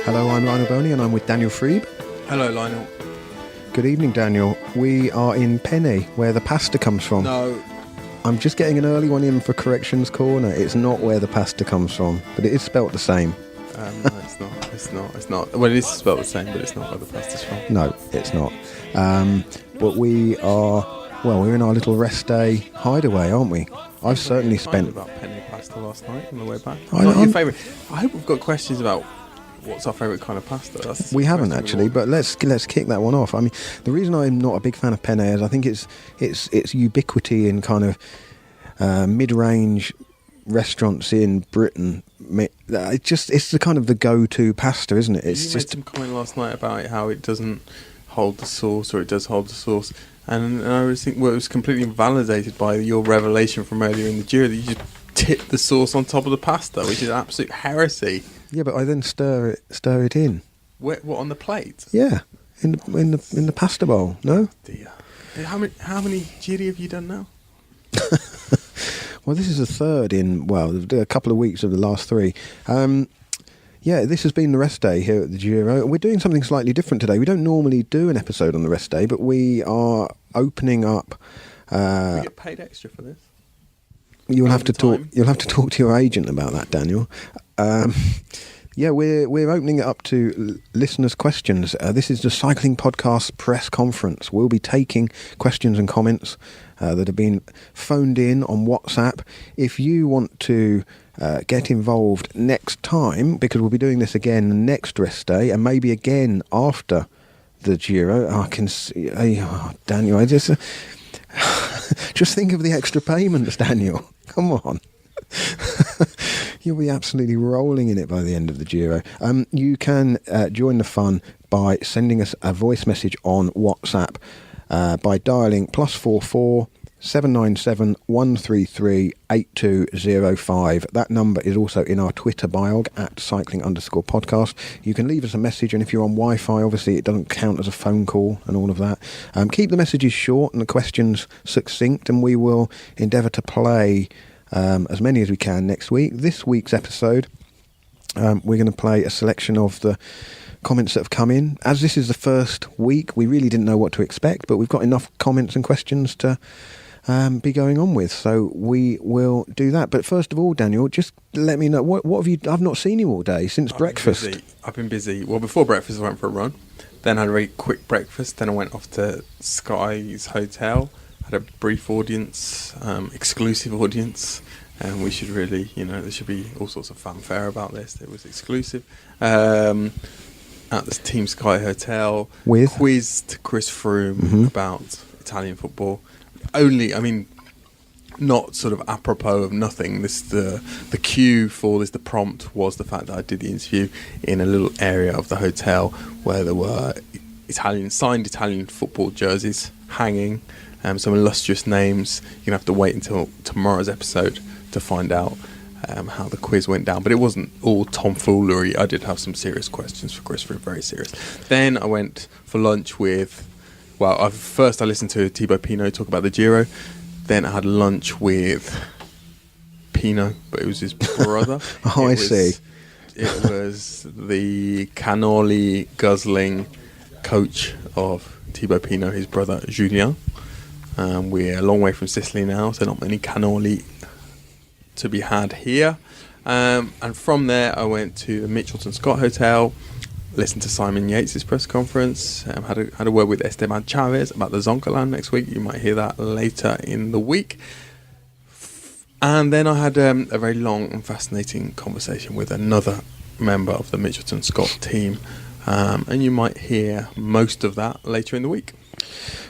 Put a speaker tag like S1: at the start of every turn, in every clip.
S1: Hello, I'm Lionel Boney and I'm with Daniel Freeb.
S2: Hello, Lionel.
S1: Good evening, Daniel. We are in Penne, where the pasta comes from.
S2: No.
S1: I'm just getting an early one in for Corrections Corner. It's not where the pasta comes from, but it is spelt the same.
S2: No, it's not. It's not. Well, it is spelled the same, but it's not where the pasta's from.
S1: No, it's not. But we are, well, we're in our little rest day hideaway, aren't we? I've certainly spent...
S2: about penne pasta last night on the way back.
S1: Your
S2: favourite? I hope we've got questions about what's our favourite kind of pasta.
S1: We haven't actually, but let's kick that one off. I mean, the reason I'm not a big fan of penne is I think its ubiquity in kind of mid-range restaurants in Britain. It's the kind of the go-to pasta, isn't it? It's
S2: you
S1: just
S2: made some comment last night about how it doesn't hold the sauce, or it does hold the sauce, and I always think, well, it was completely invalidated by your revelation from earlier in the Giro that you just tip the sauce on top of the pasta, which is absolute heresy.
S1: Yeah, but I then stir it in.
S2: What, on the plate?
S1: Yeah, in the pasta bowl. No.
S2: Dear. How many Giri have you done now?
S1: Well, this is the third in a couple of weeks of the last three. Yeah, this has been the rest day here at the Giro. We're doing something slightly different today. We don't normally do an episode on the rest day, but we are opening up.
S2: Do we get paid extra for this?
S1: You'll have to talk to your agent about that, Daniel. Yeah, we're opening it up to listeners' questions. This is the Cycling Podcast press conference. We'll be taking questions and comments that have been phoned in on WhatsApp. If you want to get involved next time, because we'll be doing this again next rest day and maybe again after the Giro. I can see, Daniel, I just think of the extra payments, Daniel. Come on. You'll be absolutely rolling in it by the end of the Giro. You can join the fun by sending us a voice message on WhatsApp by dialing +44 797 133 8205. That number is also in our Twitter bio at cycling_podcast. You can leave us a message, and if you're on Wi-Fi, obviously it doesn't count as a phone call and all of that. Keep the messages short and the questions succinct, and we will endeavour to play as many as we can next week. This week's episode, we're going to play a selection of the comments that have come in. As this is the first week, we really didn't know what to expect, but we've got enough comments and questions to be going on with, so we will do that. But first of all, Daniel, just let me know, what have you... I've not seen you all day since breakfast.
S2: I've been busy. Well, before breakfast I went for a run, then I had a very quick breakfast, then I went off to Sky's hotel, had a brief audience, exclusive audience, and we should really, there should be all sorts of fanfare about this. It was exclusive. At this Team Sky Hotel,
S1: with
S2: quizzed Chris Froome about Italian football. Not sort of apropos of nothing. The cue for this, the prompt was the fact that I did the interview in a little area of the hotel where there were signed Italian football jerseys hanging, some illustrious names. You're going to have to wait until tomorrow's episode to find out how the quiz went down. But it wasn't all tomfoolery. I did have some serious questions for Chris Froome, very serious. Then I went for lunch with... first I listened to Thibaut Pinot talk about the Giro. Then I had lunch with Pinot, but it was his brother.
S1: I see.
S2: It was the cannoli guzzling coach of Thibaut Pinot, his brother Julien. We're a long way from Sicily now, so not many cannoli to be had here. And from there I went to the Mitchelton Scott Hotel, listened to Simon Yates' press conference, had a word with Esteban Chavez about the Zoncolan next week. You might hear that later in the week. And then I had a very long and fascinating conversation with another member of the Mitchelton Scott team, and you might hear most of that later in the week.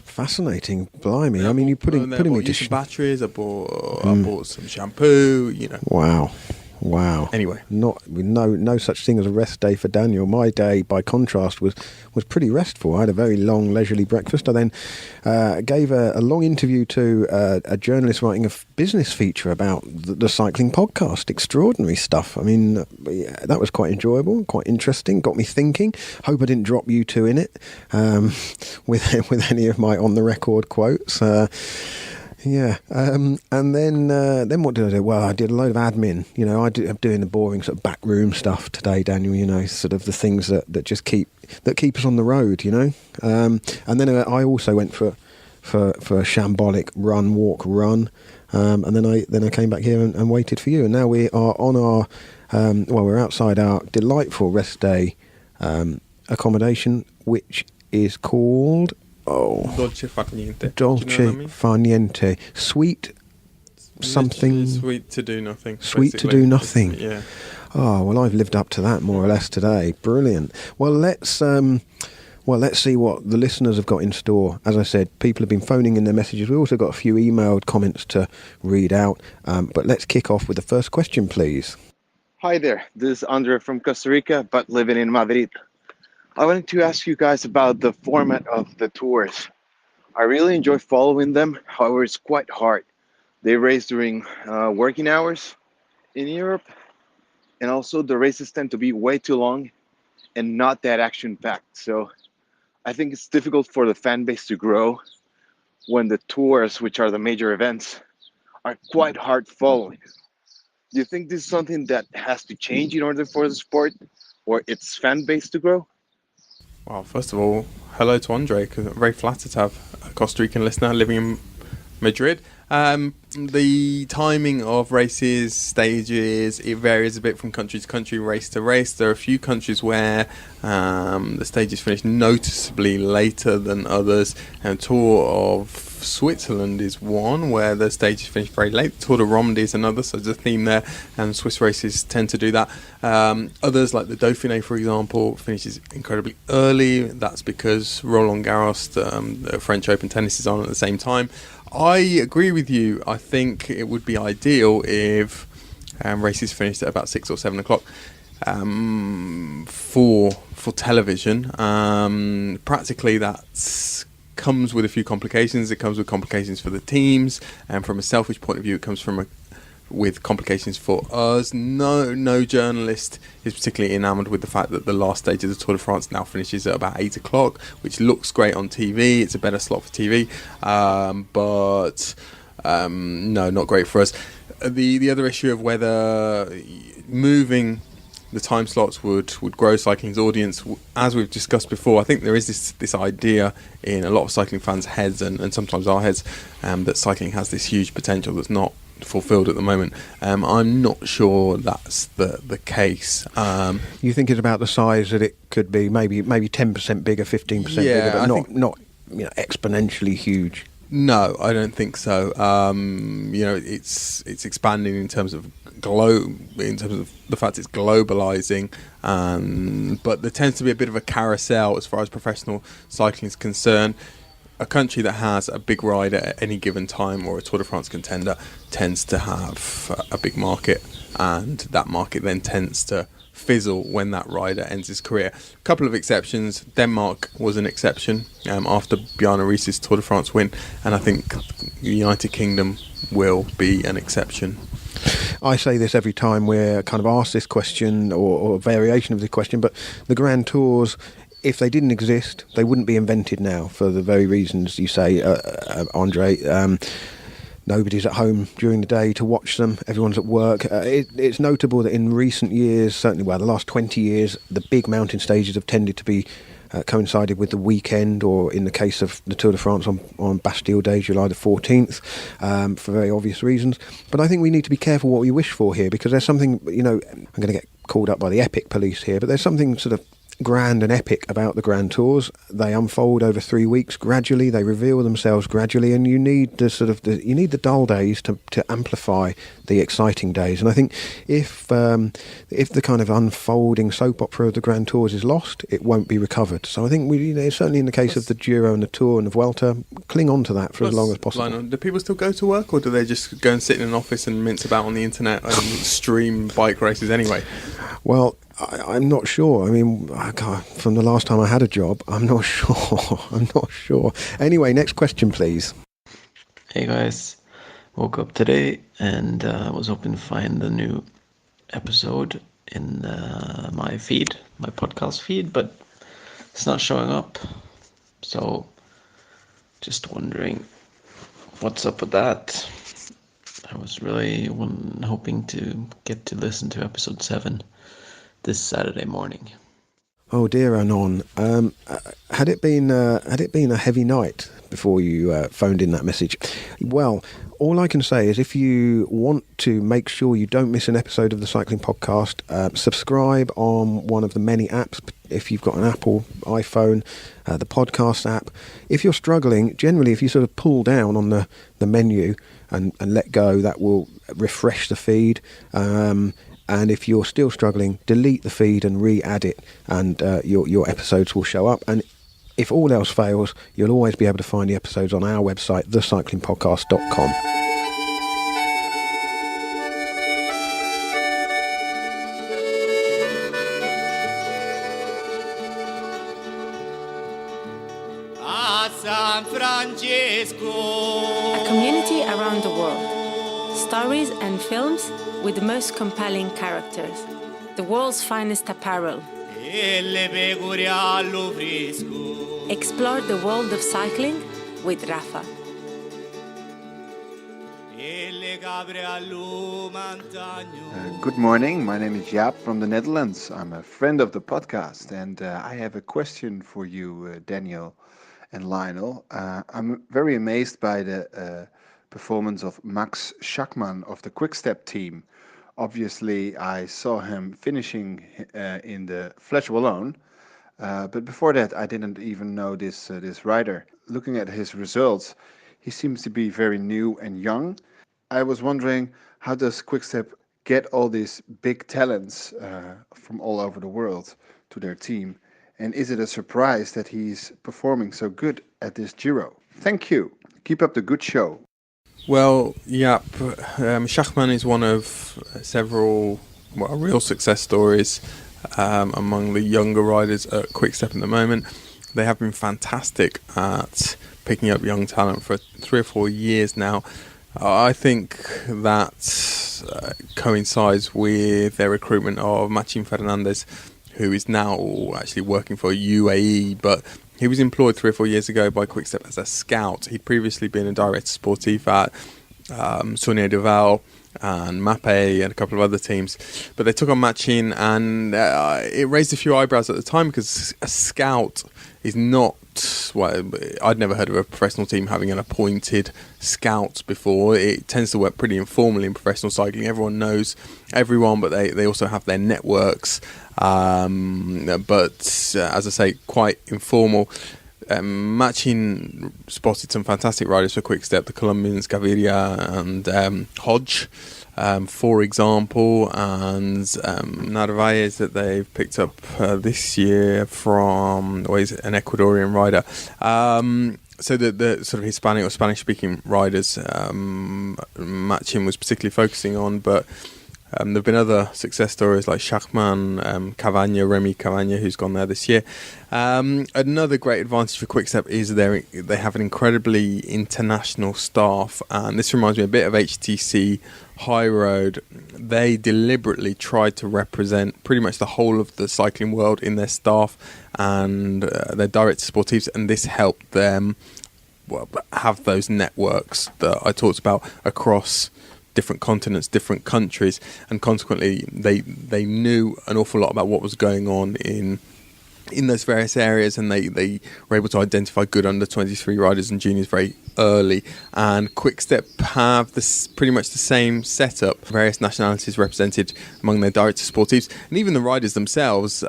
S1: Fascinating, blimey! I mean, you're putting me to
S2: some batteries. I bought some shampoo.
S1: Wow.
S2: Anyway,
S1: no such thing as a rest day for Daniel. My day, by contrast, was pretty restful. I had a very long, leisurely breakfast. I then gave a long interview to a journalist writing a business feature about the cycling podcast. Extraordinary stuff. I mean, that was quite enjoyable, quite interesting. Got me thinking. Hope I didn't drop you two in it with any of my on the record quotes. Yeah, and then what did I do? Well, I did a load of admin. I'm doing the boring sort of backroom stuff today, Daniel. Sort of the things that just keep us on the road. And then I also went for a shambolic walk, run, and then I came back here and waited for you. And now we are on our we're outside our delightful rest day accommodation, which is called. Oh,
S2: Dolce far niente.
S1: dolce
S2: Do you know what I mean?
S1: far niente, sweet something,
S2: Literally sweet to do nothing.
S1: sweet to
S2: basically.
S1: do nothing.
S2: Yeah.
S1: Oh well, I've lived up to that more or less today. Brilliant. Well, let's see what the listeners have got in store. As I said, people have been phoning in their messages. We've also got a few emailed comments to read out. But let's kick off with the first question, please.
S3: Hi there, this is Andre from Costa Rica, but living in Madrid. I wanted to ask you guys about the format of the tours. I really enjoy following them, however, it's quite hard. They race during working hours in Europe, and also the races tend to be way too long and not that action-packed. So I think it's difficult for the fan base to grow when the tours, which are the major events, are quite hard following. Do you think this is something that has to change in order for the sport or its fan base to grow?
S2: Well, first of all, hello to Andre, because I'm very flattered to have a Costa Rican listener living in Madrid. The timing of races, stages, it varies a bit from country to country, race to race. There are a few countries where the stages finish noticeably later than others. And Tour of Switzerland is one where the stages finish very late. Tour de Romandie is another, so there's a theme there, and Swiss races tend to do that. Others, like the Dauphiné, for example, finishes incredibly early. That's because Roland Garros, the French Open tennis, is on at the same time. I agree with you. I think it would be ideal if races finished at about 6 or 7 o'clock for television. Practically, that comes with a few complications. It comes with complications for the teams, and from a selfish point of view, it comes with complications for us. No journalist is particularly enamoured with the fact that the last stage of the Tour de France now finishes at about 8 o'clock, which looks great on TV. It's a better slot for TV, but no, not great for us. The other issue of whether moving the time slots would grow cycling's audience, as we've discussed before. I think there is this idea in a lot of cycling fans' heads, and sometimes our heads, that cycling has this huge potential that's not fulfilled at the moment. I'm not sure that's the case.
S1: You think it's about the size that it could be, maybe 10% bigger, 15% bigger, but not exponentially huge.
S2: No, I don't think so. It's expanding in terms of the fact it's globalizing, but there tends to be a bit of a carousel as far as professional cycling is concerned. A country that has a big rider at any given time, or a Tour de France contender, tends to have a big market, and that market then tends to fizzle when that rider ends his career. A couple of exceptions. Denmark was an exception after Bjarne Riis's Tour de France win, and I think the United Kingdom will be an exception.
S1: I say this every time we're kind of asked this question, or a variation of the question, but the Grand Tours, if they didn't exist, they wouldn't be invented now, for the very reasons you say, Andre. Nobody's at home during the day to watch them. Everyone's at work. It's notable that in recent years, certainly the last 20 years, the big mountain stages have tended to be coincided with the weekend, or in the case of the Tour de France on Bastille Day, July the 14th, for very obvious reasons. But I think we need to be careful what we wish for here, because there's something, I'm going to get called up by the epic police here, but there's something sort of grand and epic about the Grand Tours. They unfold over 3 weeks gradually. They reveal themselves gradually, and you need the dull days to amplify the exciting days. And I think if the kind of unfolding soap opera of the Grand Tours is lost, it won't be recovered. So I think certainly in the case of the Giro and the Tour and the Vuelta, cling on to that for as long as possible.
S2: Lionel, do people still go to work, or do they just go and sit in an office and mince about on the internet and stream bike races anyway?
S1: Well, I'm not sure. I mean, from the last time I had a job, I'm not sure. I'm not sure. Anyway, next question, please.
S4: Hey guys, woke up today and was hoping to find the new episode in my podcast feed, but it's not showing up. So, just wondering what's up with that? I was really hoping to get to listen to episode 7 this Saturday morning.
S1: Oh dear, Anon. Had it been a heavy night before you phoned in that message? Well, all I can say is if you want to make sure you don't miss an episode of the Cycling Podcast, subscribe on one of the many apps. If you've got an Apple iPhone, the podcast app. If you're struggling, generally, if you sort of pull down on the menu and let go, that will refresh the feed. And if you're still struggling, delete the feed and re-add it, and your episodes will show up. And if all else fails, you'll always be able to find the episodes on our website, thecyclingpodcast.com.
S5: San Francisco.
S6: A community around the world. Stories and films with the most compelling characters. The world's finest apparel. Explore the world of cycling with Rafa.
S7: Good morning, my name is Jaap from the Netherlands. I'm a friend of the podcast, and I have a question for you, Daniel and Lionel. I'm very amazed by the performance of Max Schachmann of the Quickstep team. Obviously, I saw him finishing in the Flèche Wallonne, but before that, I didn't even know this rider. Looking at his results, he seems to be very new and young. I was wondering, how does Quickstep get all these big talents from all over the world to their team? And is it a surprise that he's performing so good at this Giro? Thank you. Keep up the good show.
S2: Well, yeah, Schachmann is one of several real success stories among the younger riders at Quickstep at the moment. They have been fantastic at picking up young talent for 3 or 4 years now. I think that coincides with their recruitment of Machin Fernandez, who is now actually working for UAE, but he was employed 3 or 4 years ago by Quickstep as a scout. He'd previously been a director sportif at Saunier Duval and Mappe and a couple of other teams. But they took on Machin, and it raised a few eyebrows at the time because a scout is not... Well, I'd never heard of a professional team having an appointed scout before. It tends to work pretty informally in professional cycling. Everyone knows everyone, but they also have their networks. But as I say, quite informal. Machin spotted some fantastic riders for Quickstep, the Colombians Gaviria and Hodge, for example, and Narvaez that they've picked up this year from an Ecuadorian rider. So the sort of Hispanic or Spanish-speaking riders Machin was particularly focusing on, but there have been other success stories like Schachmann, Remy Cavagna, who's gone there this year. Another great advantage for Quickstep is they have an incredibly international staff, and this reminds me a bit of HTC High Road. They deliberately tried to represent pretty much the whole of the cycling world in their staff and their director sportifs, and this helped them have those networks that I talked about across different continents, different countries, and consequently they knew an awful lot about what was going on in those various areas, and they were able to identify good under 23 riders and juniors very early. And Quickstep have pretty much the same setup, various nationalities represented among their director sportifs, and even the riders themselves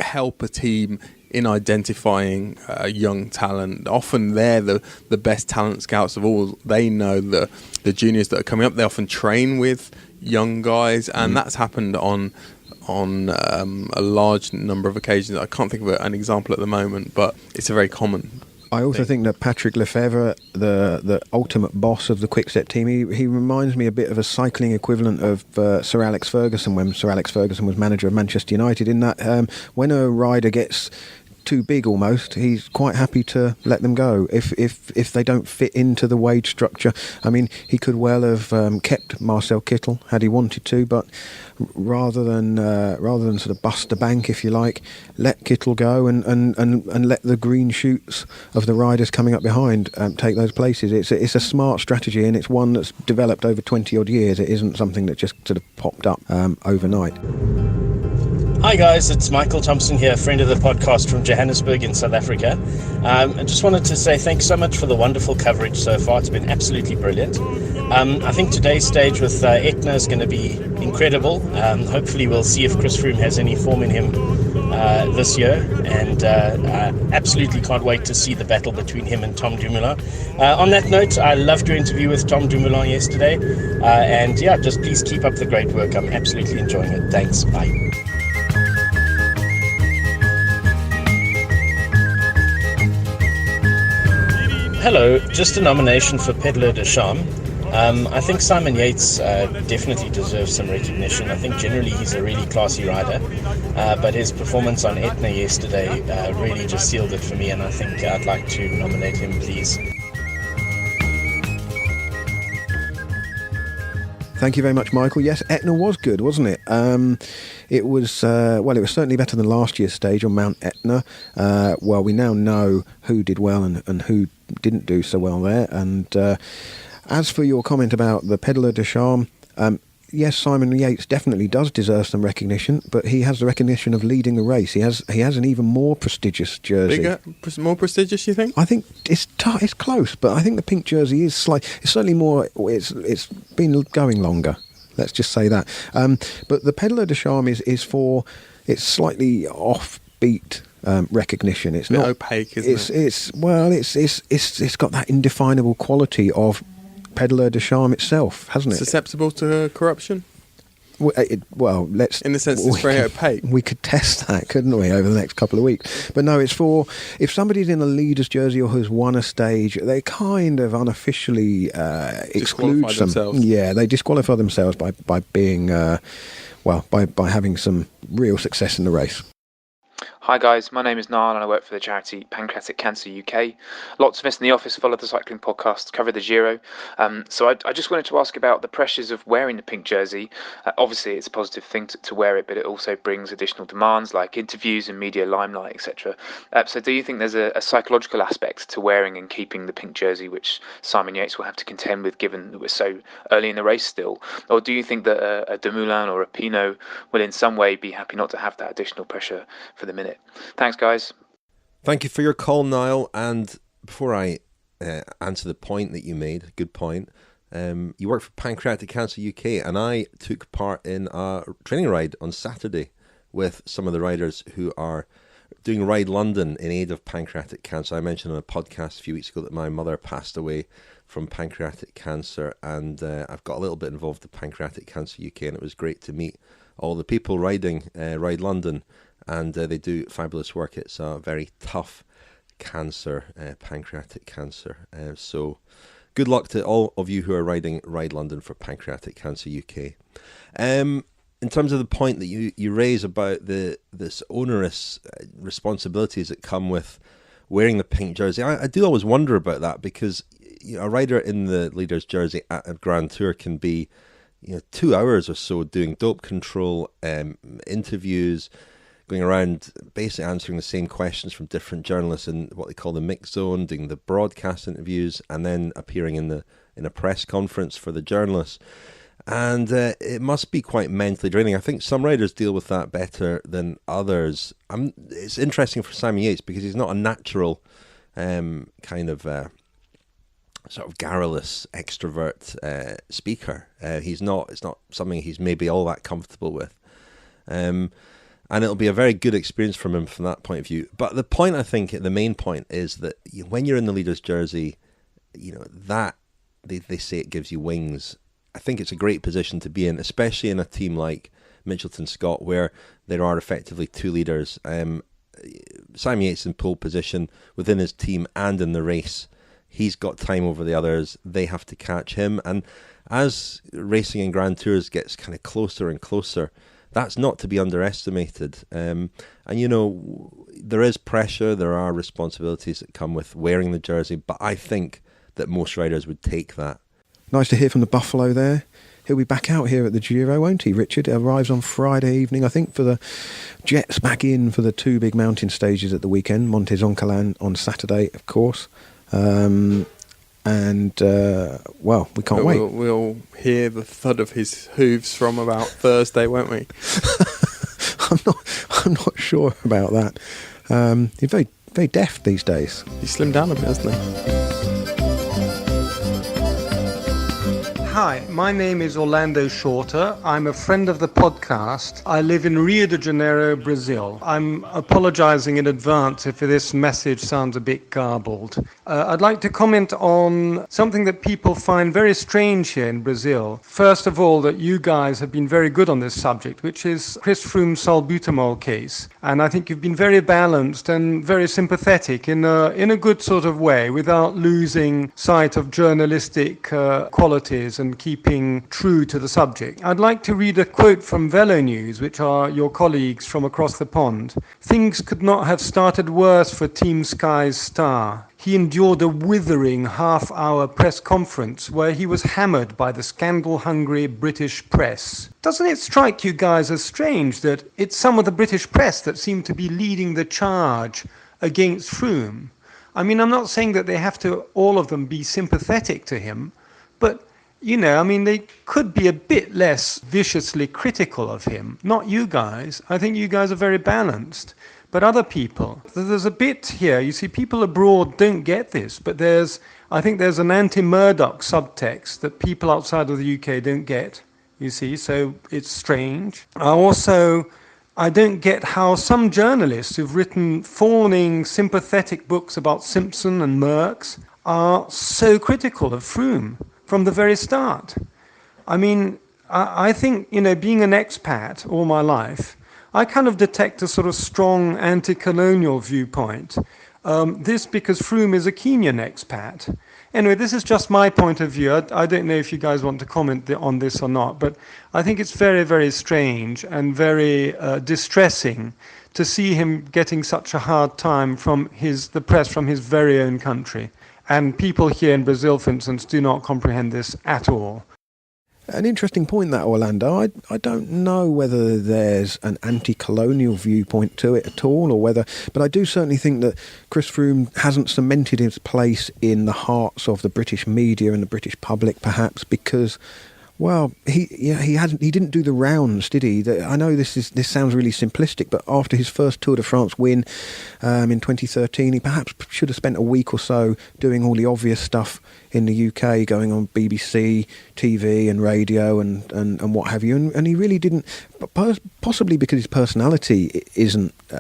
S2: help a team in identifying young talent. Often they're the best talent scouts of all. They know the juniors that are coming up. They often train with young guys, and that's happened on a large number of occasions. I can't think of an example at the moment, but it's a very common
S1: I also think that Patrick Lefevre, the ultimate boss of the Quickstep team, he reminds me a bit of a cycling equivalent of Sir Alex Ferguson when Sir Alex Ferguson was manager of Manchester United, in that when a rider gets too big almost, he's quite happy to let them go if they don't fit into the wage structure. I mean, he could well have kept Marcel Kittel had he wanted to, but rather than sort of bust a bank, if you like, let Kittel go and let the green shoots of the riders coming up behind take those places. It's a smart strategy, and it's one that's developed over 20 odd years. It isn't something that just sort of popped up overnight.
S5: Hi guys, it's Michael Thompson here, friend of the podcast from Johannesburg in South Africa. I just wanted to say thanks so much for the wonderful coverage so far. It's been absolutely brilliant. I think today's stage with Etna is going to be incredible. Hopefully we'll see if Chris Froome has any form in him this year, and I absolutely can't wait to see the battle between him and Tom Dumoulin. On that note, I loved your interview with Tom Dumoulin yesterday, and yeah, just please keep up the great work. I'm absolutely enjoying it. Thanks, bye. Hello, just a nomination for Peddler de Charme. I think Simon Yates definitely deserves some recognition. I think generally he's a really classy rider, but his performance on Etna yesterday really just sealed it for me, and I think I'd like to nominate him, please.
S1: Thank you very much, Michael. Yes, Etna was good, wasn't it? It was certainly better than last year's stage on Mount Etna. Well, we now know who did well and who didn't do so well there. And as for your comment about the Peddler de Charme, yes, Simon Yates definitely does deserve some recognition, but he has the recognition of leading the race. He has an even more prestigious jersey.
S2: Bigger, more prestigious, you think?
S1: I think it's close, but I think the pink jersey is it's certainly more. It's been going longer. Let's just say that. But the Peddler de Charme is for it's slightly offbeat recognition. It's not
S2: opaque, isn't
S1: it? It's got that indefinable quality of Peddler de Charme itself, hasn't it?
S2: Susceptible to corruption?
S1: Well, let's...
S2: In the sense it's very opaque.
S1: We could test that, couldn't we, over the next couple of weeks? But no, it's for... If somebody's in a leader's jersey or has won a stage, they kind of unofficially exclude them. Yeah, they disqualify themselves by being... by having some real success in the race.
S8: Hi guys, my name is Niall and I work for the charity Pancreatic Cancer UK. Lots of us in the office follow the cycling podcast, cover the Giro. So I just wanted to ask about the pressures of wearing the pink jersey. Obviously it's a positive thing to wear it, but it also brings additional demands like interviews and media limelight, etc. So do you think there's a psychological aspect to wearing and keeping the pink jersey, which Simon Yates will have to contend with given that we're so early in the race still? Or do you think that a Dumoulin or a Pinot will in some way be happy not to have that additional pressure for the minute? Thanks, guys.
S9: Thank you for your call, Niall. And before I answer the point that you made, good point, you work for Pancreatic Cancer UK, and I took part in a training ride on Saturday with some of the riders who are doing Ride London in aid of pancreatic cancer. I mentioned on a podcast a few weeks ago that my mother passed away from pancreatic cancer, and I've got a little bit involved with Pancreatic Cancer UK, and it was great to meet all the people riding Ride London. And they do fabulous work. It's a very tough cancer, pancreatic cancer. So good luck to all of you who are riding Ride London for Pancreatic Cancer UK. In terms of the point that you raise about this onerous responsibilities that come with wearing the pink jersey, I do always wonder about that, because a rider in the leader's jersey at a Grand Tour can be 2 hours or so doing dope control, interviews, going around basically answering the same questions from different journalists in what they call the mix zone, doing the broadcast interviews, and then appearing in a press conference for the journalists. And it must be quite mentally draining. I think some riders deal with that better than others. It's interesting for Simon Yates because he's not a natural kind of sort of garrulous extrovert speaker. It's not something he's maybe all that comfortable with. And it'll be a very good experience from him from that point of view. But the point, I think, the main point is that when you're in the leader's jersey, that they say it gives you wings. I think it's a great position to be in, especially in a team like Mitchelton Scott, where there are effectively two leaders. Simon Yates in pole position within his team and in the race. He's got time over the others. They have to catch him. And as racing in Grand Tours gets kind of closer and closer, that's not to be underestimated. And, there is pressure, there are responsibilities that come with wearing the jersey, but I think that most riders would take that.
S1: Nice to hear from the Buffalo there. He'll be back out here at the Giro, won't he, Richard? It arrives on Friday evening, I think, for the jets back in for the two big mountain stages at the weekend. Monte Zoncolan on Saturday, of course. We can't wait.
S2: We'll hear the thud of his hooves from about Thursday, won't we?
S1: I'm not sure about that. He's very, very deft these days.
S2: He's slimmed down a bit, hasn't he?
S10: Hi, my name is Orlando Shorter. I'm a friend of the podcast. I live in Rio de Janeiro, Brazil. I'm apologizing in advance if this message sounds a bit garbled. I'd like to comment on something that people find very strange here in Brazil. First of all, that you guys have been very good on this subject, which is Chris Froome's salbutamol case. And I think you've been very balanced and very sympathetic in a good sort of way, without losing sight of journalistic qualities and keeping true to the subject. I'd like to read a quote from Velo News, which are your colleagues from across the pond. Things could not have started worse for Team Sky's star. He endured a withering half-hour press conference where he was hammered by the scandal-hungry British press. Doesn't it strike you guys as strange that it's some of the British press that seem to be leading the charge against Froome? I mean, I'm not saying that they have to, all of them, be sympathetic to him, but they could be a bit less viciously critical of him. Not you guys. I think you guys are very balanced. But other people, there's a bit here. You see, people abroad don't get this, but I think there's an anti-Murdoch subtext that people outside of the UK don't get, you see, so it's strange. I don't get how some journalists who've written fawning, sympathetic books about Simpson and Merckx are so critical of Froome from the very start. I mean, I think, being an expat all my life, I kind of detect a sort of strong anti-colonial viewpoint. This because Froome is a Kenyan expat. Anyway, this is just my point of view. I don't know if you guys want to comment on this or not, but I think it's very, very strange and very distressing to see him getting such a hard time from the press from his very own country. And people here in Brazil, for instance, do not comprehend this at all.
S1: An interesting point, that, Orlando. I don't know whether there's an anti-colonial viewpoint to it at all, but I do certainly think that Chris Froome hasn't cemented his place in the hearts of the British media and the British public, perhaps because, well, he didn't do the rounds, did he? I know this sounds really simplistic, but after his first Tour de France win in 2013, he perhaps should have spent a week or so doing all the obvious stuff in the UK, going on BBC, TV and radio and what have you, and he really didn't, possibly because his personality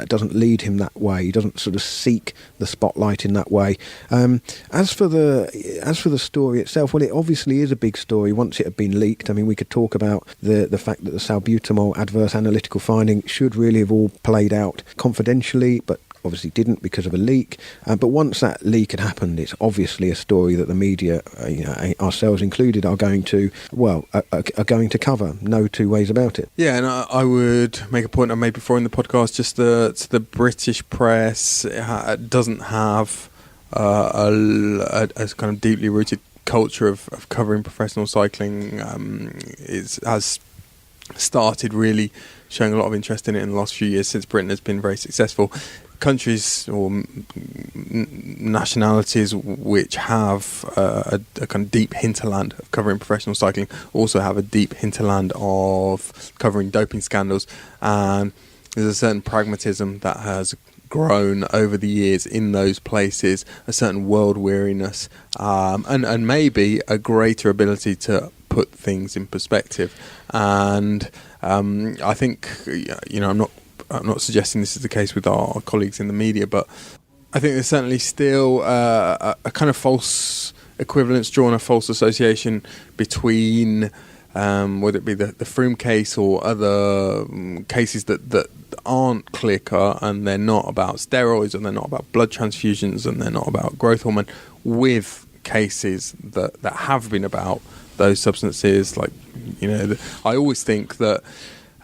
S1: doesn't lead him that way. He doesn't sort of seek the spotlight in that way. As for the story itself, well, it obviously is a big story once it had been leaked. I mean, we could talk about the fact that the salbutamol adverse analytical finding should really have all played out confidentially, but obviously didn't because of a leak. But once that leak had happened, it's obviously a story that the media, ourselves included, are going to cover. No two ways about it.
S2: Yeah, and I would make a point I made before in the podcast. Just the British press doesn't have a kind of deeply rooted culture of covering professional cycling. Has started really showing a lot of interest in it in the last few years since Britain has been very successful. Countries or nationalities which have a kind of deep hinterland of covering professional cycling also have a deep hinterland of covering doping scandals, and there's a certain pragmatism that has grown over the years in those places, a certain world weariness, and maybe a greater ability to put things in perspective. And I think, I'm not suggesting this is the case with our colleagues in the media, but I think there's certainly still a kind of false equivalence, drawn a false association between whether it be the Froome case or other cases that aren't clear-cut, and they're not about steroids, and they're not about blood transfusions, and they're not about growth hormone, with cases that have been about those substances. Like, I always think that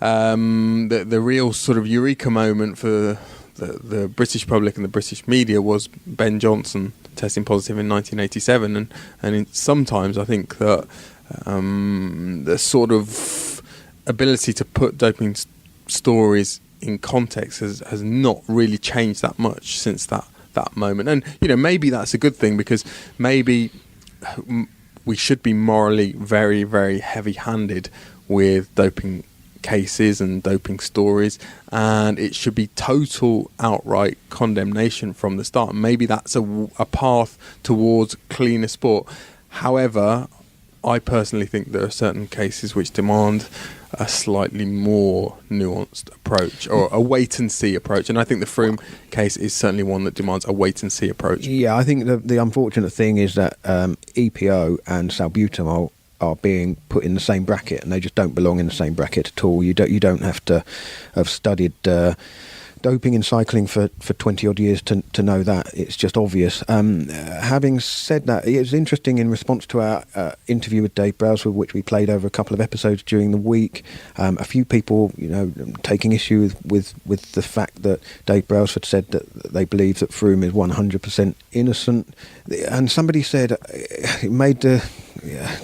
S2: the real sort of eureka moment for the British public and the British media was Ben Johnson testing positive in 1987, and sometimes I think that the sort of ability to put doping stories in context has not really changed that much since that moment. And maybe that's a good thing, because maybe we should be morally very, very heavy-handed with doping cases and doping stories, and it should be total outright condemnation from the start. Maybe that's a path towards cleaner sport. However, I personally think there are certain cases which demand a slightly more nuanced approach, or a wait-and-see approach, and I think the Froome case is certainly one that demands a wait-and-see approach.
S1: Yeah, I think the unfortunate thing is that EPO and salbutamol are being put in the same bracket, and they just don't belong in the same bracket at all. You don't have to have studied doping in cycling for 20 odd years to know that. It's just obvious. Having said that, it was interesting in response to our interview with Dave Brailsford, which we played over a couple of episodes during the week. A few people, taking issue with the fact that Dave Brailsford said that they believe that Froome is 100% innocent, and somebody said it made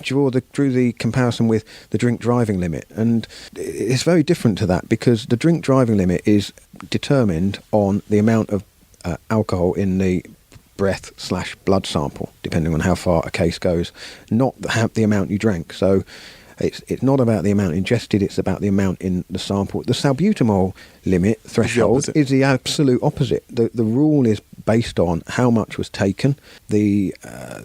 S1: drew the comparison with the drink driving limit, and it's very different to that, because the drink driving limit is determined on the amount of alcohol in the breath/blood sample, depending on how far a case goes, not the amount you drank. So it's not about the amount ingested, it's about the amount in the sample. The salbutamol limit threshold is the absolute opposite. The rule is based on how much was taken. The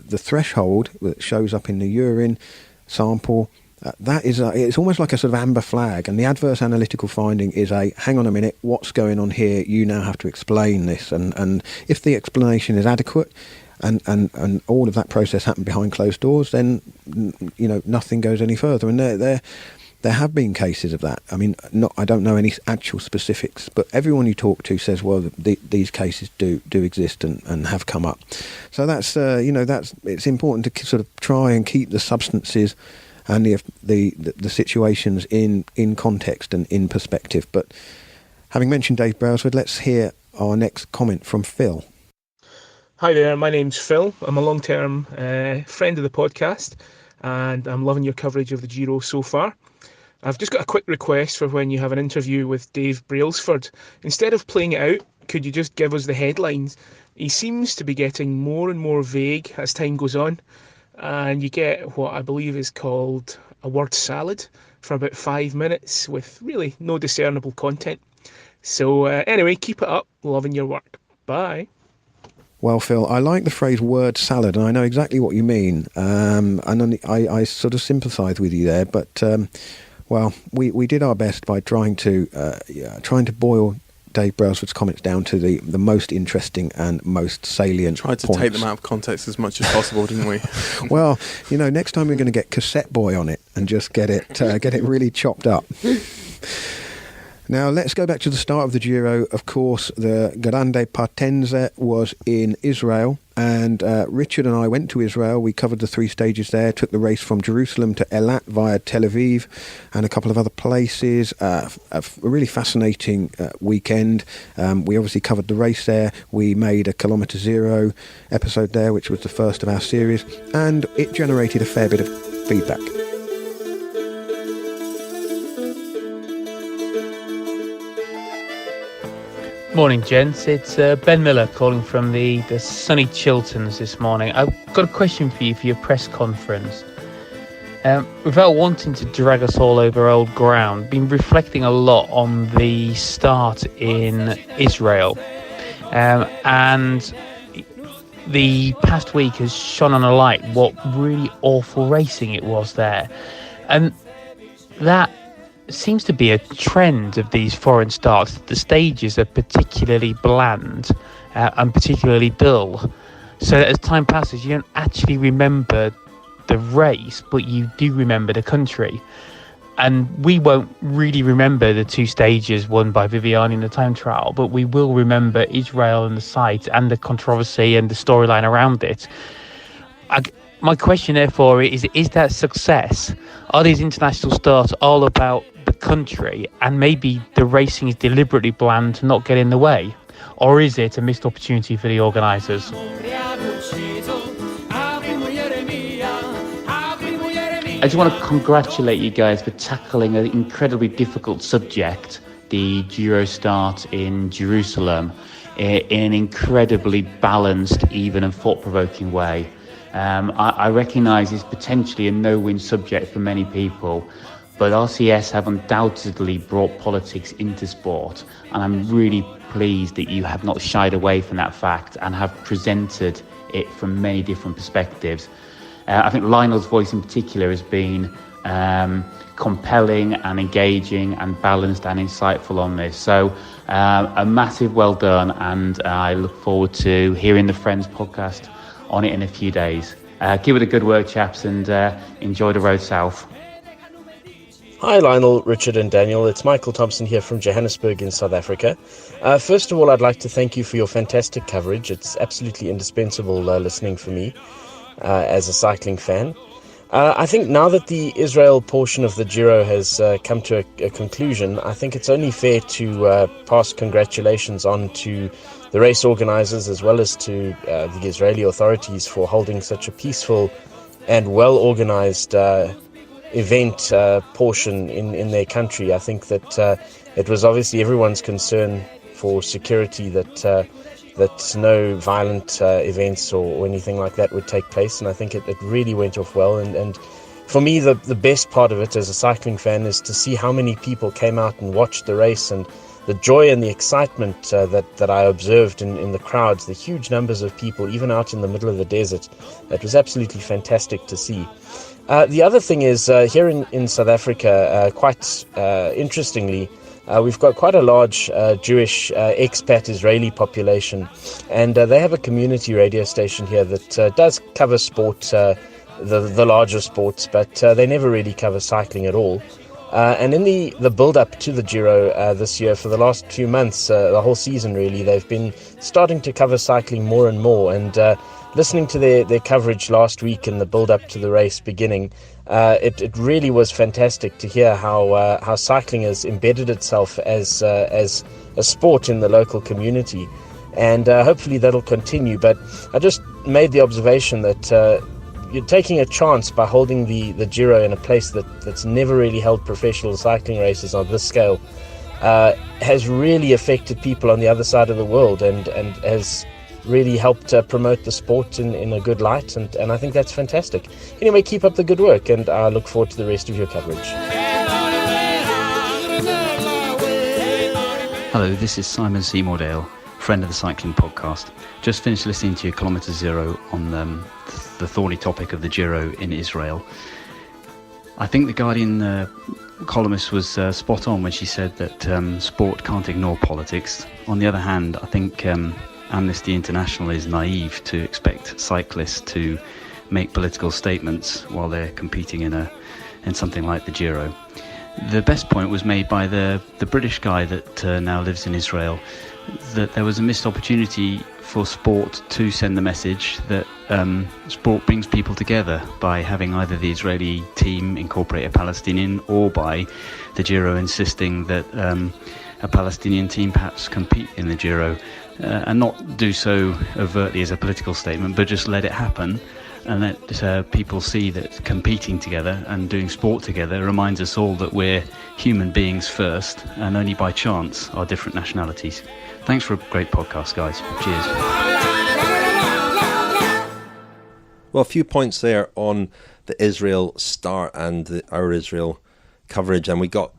S1: threshold that shows up in the urine sample, that is it's almost like a sort of amber flag, and the adverse analytical finding is hang on a minute, what's going on here? You now have to explain this, and if the explanation is adequate, and all of that process happened behind closed doors, then nothing goes any further. And there have been cases of that. I mean, I don't know any actual specifics, but everyone you talk to says, well, these cases do exist and have come up. So that's it's important to sort of try and keep the substances and the situations in context and in perspective. But having mentioned Dave Brailsford, let's hear our next comment from Phil.
S11: Hi there, my name's Phil. I'm a long-term friend of the podcast, and I'm loving your coverage of the Giro so far. I've just got a quick request for when you have an interview with Dave Brailsford. Instead of playing it out, could you just give us the headlines? He seems to be getting more and more vague as time goes on, and you get what I believe is called a word salad for about 5 minutes with really no discernible content. So anyway, keep it up. Loving your work. Bye.
S1: Well, Phil, I like the phrase word salad, and I know exactly what you mean. And I sort of sympathise with you there. But, we did our best by trying to boil Dave Brailsford's comments down to the most interesting and most salient
S2: Tried to
S1: points.
S2: take them out of context as much as possible, didn't we?
S1: Well, next time we're going to get Cassette Boy on it and just get it really chopped up. Now, let's go back to the start of the Giro. Of course, the Grande Partenza was in Israel, and Richard and I went to Israel. We covered the 3 stages there, took the race from Jerusalem to Eilat via Tel Aviv and a couple of other places. A really fascinating weekend. We obviously covered the race there. We made a Kilometre Zero episode there, which was the first of our series, and it generated a fair bit of feedback.
S12: Morning, gents. It's Ben Miller calling from the sunny Chilterns this morning. I've got a question for you for your press conference. Without wanting to drag us all over old ground, been reflecting a lot on the start in Israel. And the past week has shone on a light what really awful racing it was there. And that seems to be a trend of these foreign starts. The stages are particularly bland and particularly dull, so that as time passes you don't actually remember the race, but you do remember the country. And we won't really remember the 2 stages won by Viviani in the time trial, but we will remember Israel and the site and the controversy and the storyline around it. My question therefore is that success? Are these international starts all about the country and maybe the racing is deliberately planned to not get in the way? Or is it a missed opportunity for the organisers? I just want to congratulate you guys for tackling an incredibly difficult subject, the Giro start in Jerusalem, in an incredibly balanced, even and thought-provoking way. I recognise it's potentially a no-win subject for many people, but RCS have undoubtedly brought politics into sport, and I'm really pleased that you have not shied away from that fact and have presented it from many different perspectives. I think Lionel's voice in particular has been compelling and engaging and balanced and insightful on this. So a massive well done, and I look forward to hearing the Friends podcast on it in a few days. Give it a good work, chaps, and enjoy the road south.
S5: Hi Lionel, Richard and Daniel. It's Michael Thompson here from Johannesburg in South Africa. First of all, I'd like to thank you for your fantastic coverage. It's absolutely indispensable listening for me as a cycling fan. I think now that the Israel portion of the Giro has come to a conclusion, I think it's only fair to pass congratulations on to the race organisers as well as to the Israeli authorities for holding such a peaceful and well-organised event portion in their country. I think that it was obviously everyone's concern for security that no violent events or anything like that would take place, and I think it really went off well. And for me, the best part of it as a cycling fan is to see how many people came out and watched the race, and the joy and the excitement that I observed in the crowds, the huge numbers of people, even out in the middle of the desert. That was absolutely fantastic to see. The other thing is, here in South Africa, quite interestingly, we've got quite a large Jewish expat Israeli population, and they have a community radio station here that does cover sport, the larger sports, but they never really cover cycling at all. And in the build-up to the Giro this year, for the last few months, the whole season really, they've been starting to cover cycling more and more, and listening to their coverage last week in the build-up to the race beginning, it really was fantastic to hear how cycling has embedded itself as a sport in the local community, and hopefully that'll continue. But I just made the observation that you're taking a chance by holding the Giro in a place that's never really held professional cycling races on this scale, has really affected people on the other side of the world, and has really helped promote the sport in a good light, and I think that's fantastic. Anyway, keep up the good work, and I look forward to the rest of your coverage.
S13: Hello, this is Simon Seymourdale, friend of the Cycling Podcast. Just finished listening to your Kilometre Zero on the thorny topic of the Giro in Israel. I think the Guardian columnist was spot on when she said that sport can't ignore politics. On the other hand, I think Amnesty International is naive to expect cyclists to make political statements while they're competing in something like the Giro. The best point was made by the British guy that now lives in Israel, that there was a missed opportunity for sport to send the message that sport brings people together by having either the Israeli team incorporate a Palestinian, or by the Giro insisting that a Palestinian team perhaps compete in the Giro, and not do so overtly as a political statement, but just let it happen, and let people see that competing together and doing sport together reminds us all that we're human beings first, and only by chance are different nationalities. Thanks for a great podcast, guys. Cheers.
S9: Well, a few points there on the Israel start and our Israel coverage, and we got,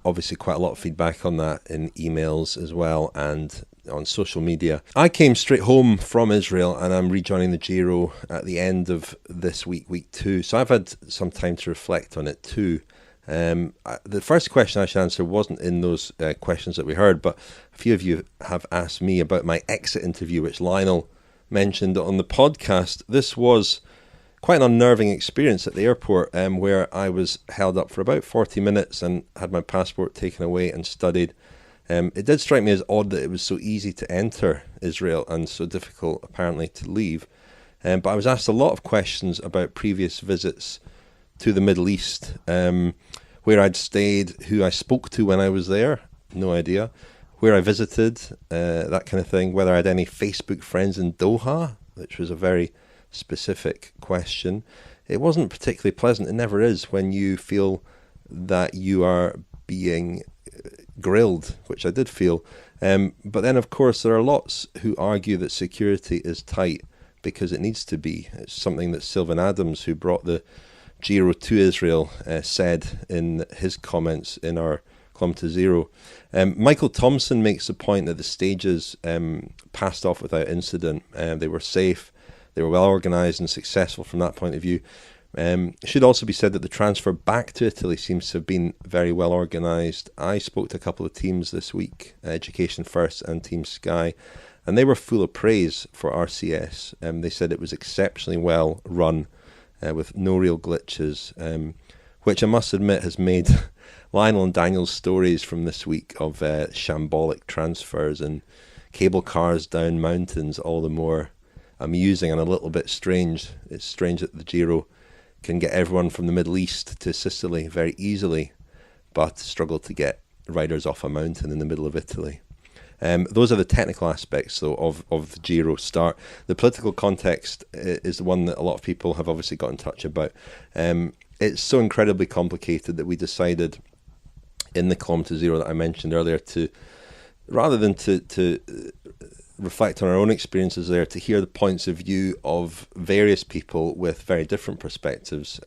S9: obviously quite a lot of feedback on that in emails as well and on social media. I came straight home from Israel, and I'm rejoining the Giro at the end of this week 2, so I've had some time to reflect on it too. The first question I should answer wasn't in those questions that we heard, but a few of you have asked me about my exit interview, which Lionel mentioned on the podcast. This was quite an unnerving experience at the airport, where I was held up for about 40 minutes and had my passport taken away and studied. It did strike me as odd that it was so easy to enter Israel and so difficult apparently to leave. But I was asked a lot of questions about previous visits to the Middle East. Where I'd stayed, who I spoke to when I was there, no idea. Where I visited, that kind of thing. Whether I had any Facebook friends in Doha, which was a very specific question. It wasn't particularly pleasant. It never is when you feel that you are being grilled, which I did feel. But then, of course, there are lots who argue that security is tight because it needs to be. It's something that Sylvan Adams, who brought the Giro to Israel, said in his comments in our Kilometre Zero. Michael Thompson makes the point that the stages passed off without incident. They were safe, they were well organised and successful from that point of view. It should also be said that the transfer back to Italy seems to have been very well organised. I spoke to a couple of teams this week, Education First and Team Sky, and they were full of praise for RCS. They said it was exceptionally well run, with no real glitches, which I must admit has made Lionel and Daniel's stories from this week of shambolic transfers and cable cars down mountains all the more amusing and a little bit strange. It's strange that the Giro can get everyone from the Middle East to Sicily very easily, but struggle to get riders off a mountain in the middle of Italy. Those are the technical aspects, though, of the Giro start. The political context is the one that a lot of people have obviously got in touch about. It's so incredibly complicated that we decided in the Kilometre Zero that I mentioned earlier to, rather than to reflect on our own experiences there, to hear the points of view of various people with very different perspectives.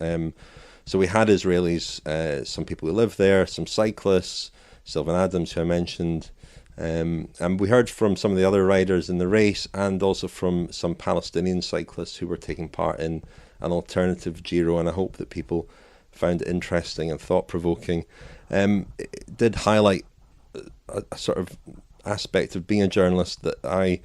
S9: So we had Israelis, some people who live there, some cyclists, Sylvan Adams, who I mentioned, and we heard from some of the other riders in the race, and also from some Palestinian cyclists who were taking part in an alternative Giro, and I hope that people found it interesting and thought-provoking. It did highlight a sort of aspect of being a journalist that I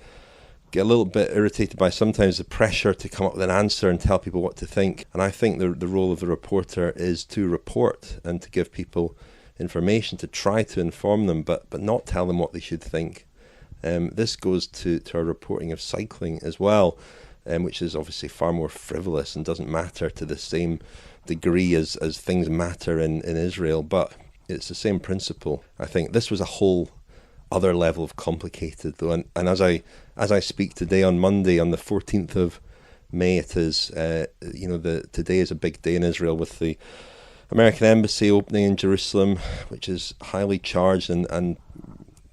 S9: get a little bit irritated by sometimes, the pressure to come up with an answer and tell people what to think. And I think the role of the reporter is to report and to give people information, to try to inform them, but not tell them what they should think. This goes to our reporting of cycling as well, which is obviously far more frivolous and doesn't matter to the same degree as things matter in Israel, but it's the same principle. I think this was a whole other level of complicated, though, and as I speak today on Monday, on the 14th of May, it is today is a big day in Israel with the American embassy opening in Jerusalem, which is highly charged, and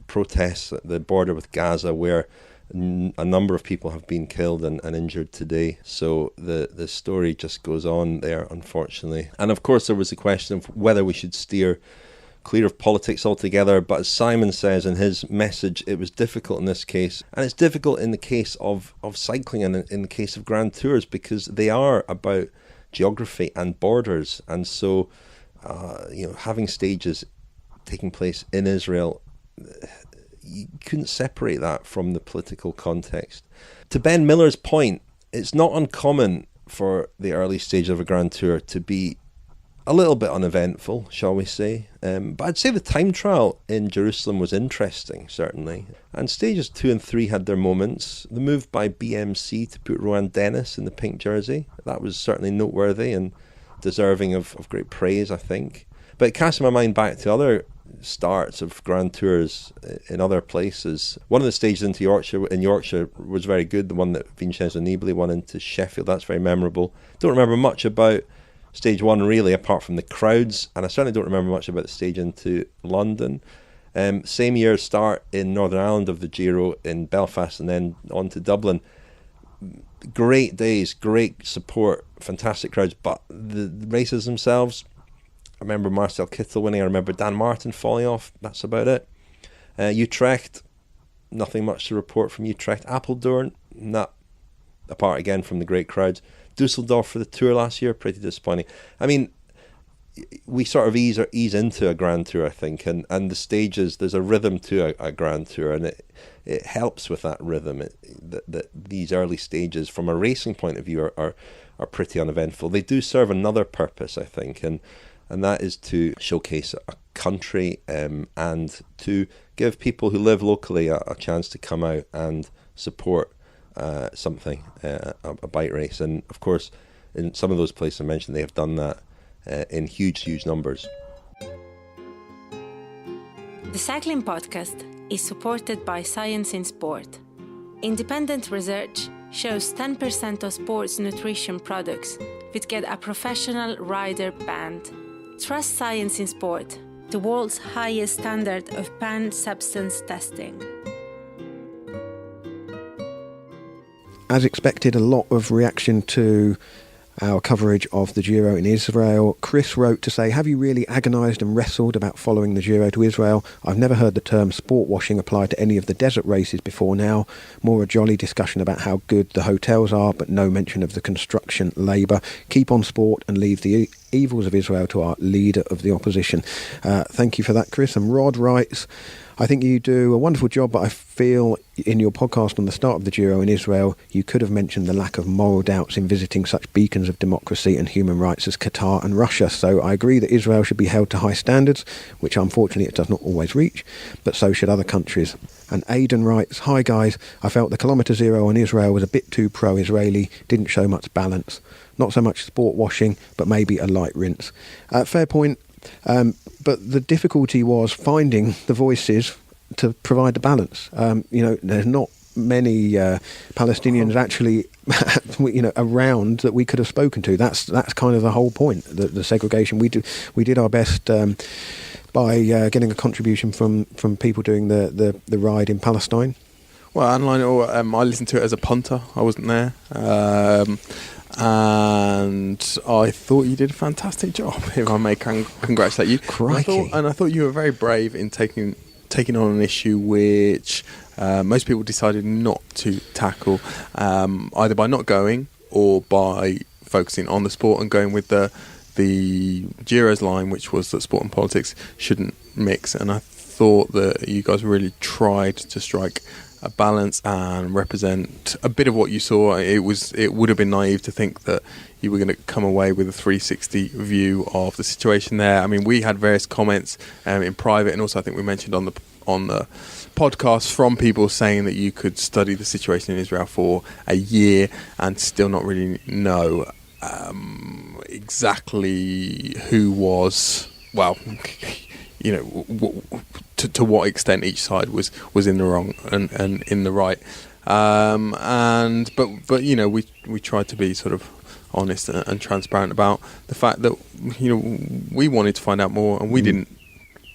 S9: protests at the border with Gaza, where a number of people have been killed and injured today. So the story just goes on there, unfortunately. And of course there was the question of whether we should steer clear of politics altogether, but as Simon says in his message, it was difficult in this case, and it's difficult in the case of cycling and in the case of Grand Tours, because they are about geography and borders, and so having stages taking place in Israel, you couldn't separate that from the political context. To Ben Miller's point, it's not uncommon for the early stage of a Grand Tour to be a little bit uneventful, shall we say. But I'd say the time trial in Jerusalem was interesting, certainly. And stages 2 and 3 had their moments. The move by BMC to put Rohan Dennis in the pink jersey, that was certainly noteworthy and deserving of great praise, I think. But it cast my mind back to other starts of Grand Tours in other places. One of the stages in Yorkshire was very good, the one that Vincenzo Nibali won into Sheffield. That's very memorable. Don't remember much about Stage 1 really, apart from the crowds, and I certainly don't remember much about the stage into London. Same year start in Northern Ireland of the Giro in Belfast, and then on to Dublin. Great days, great support, fantastic crowds, but the races themselves, I remember Marcel Kittel winning, I remember Dan Martin falling off, that's about it. Utrecht, nothing much to report from Utrecht. Apeldoorn, not apart again from the great crowds. Dusseldorf for the Tour last year, pretty disappointing. I mean, we sort of ease into a Grand Tour, I think, and the stages, there's a rhythm to a Grand Tour, and it helps with that rhythm. That these early stages, from a racing point of view, are pretty uneventful. They do serve another purpose, I think, and that is to showcase a country and to give people who live locally a chance to come out and support something, a bike race. And of course, in some of those places I mentioned, they have done that in huge numbers.
S6: The Cycling Podcast is supported by Science in Sport. Independent research shows 10% of sports nutrition products would get a professional rider banned. Trust Science in Sport, the world's highest standard of banned substance testing.
S1: As expected, a lot of reaction to our coverage of the Giro in Israel. Chris wrote to say, have you really agonised and wrestled about following the Giro to Israel? I've never heard the term sport washing apply to any of the desert races before now. More a jolly discussion about how good the hotels are, but no mention of the construction labour. Keep on sport and leave the evils of Israel to our leader of the opposition. Thank you for that, Chris. And Rod writes, I think you do a wonderful job, but I feel in your podcast on the start of the Giro in Israel, you could have mentioned the lack of moral doubts in visiting such beacons of democracy and human rights as Qatar and Russia. So I agree that Israel should be held to high standards, which unfortunately it does not always reach, but so should other countries. And Aidan writes, hi guys, I felt the Kilometre Zero in Israel was a bit too pro-Israeli, didn't show much balance. Not so much sport washing, but maybe a light rinse. Fair point. But the difficulty was finding the voices to provide the balance. There's not many Palestinians actually, around that we could have spoken to. That's kind of the whole point. The segregation. We did our best by getting a contribution from people doing the ride in Palestine.
S2: Well, I listened to it as a punter. I wasn't there. And I thought you did a fantastic job, if I may congratulate you.
S1: Crikey.
S2: I thought you were very brave in taking on an issue which most people decided not to tackle, either by not going or by focusing on the sport and going with the Giro's line, which was that sport and politics shouldn't mix. And I thought that you guys really tried to strike a balance and represent a bit of what you saw. It would have been naive to think that you were going to come away with a 360 view of the situation there. I mean, we had various comments in private, and also I think we mentioned on the podcast from people saying that you could study the situation in Israel for a year and still not really know exactly who was, well, to what extent each side was in the wrong and in the right, but we tried to be sort of honest and transparent about the fact that we wanted to find out more, and we didn't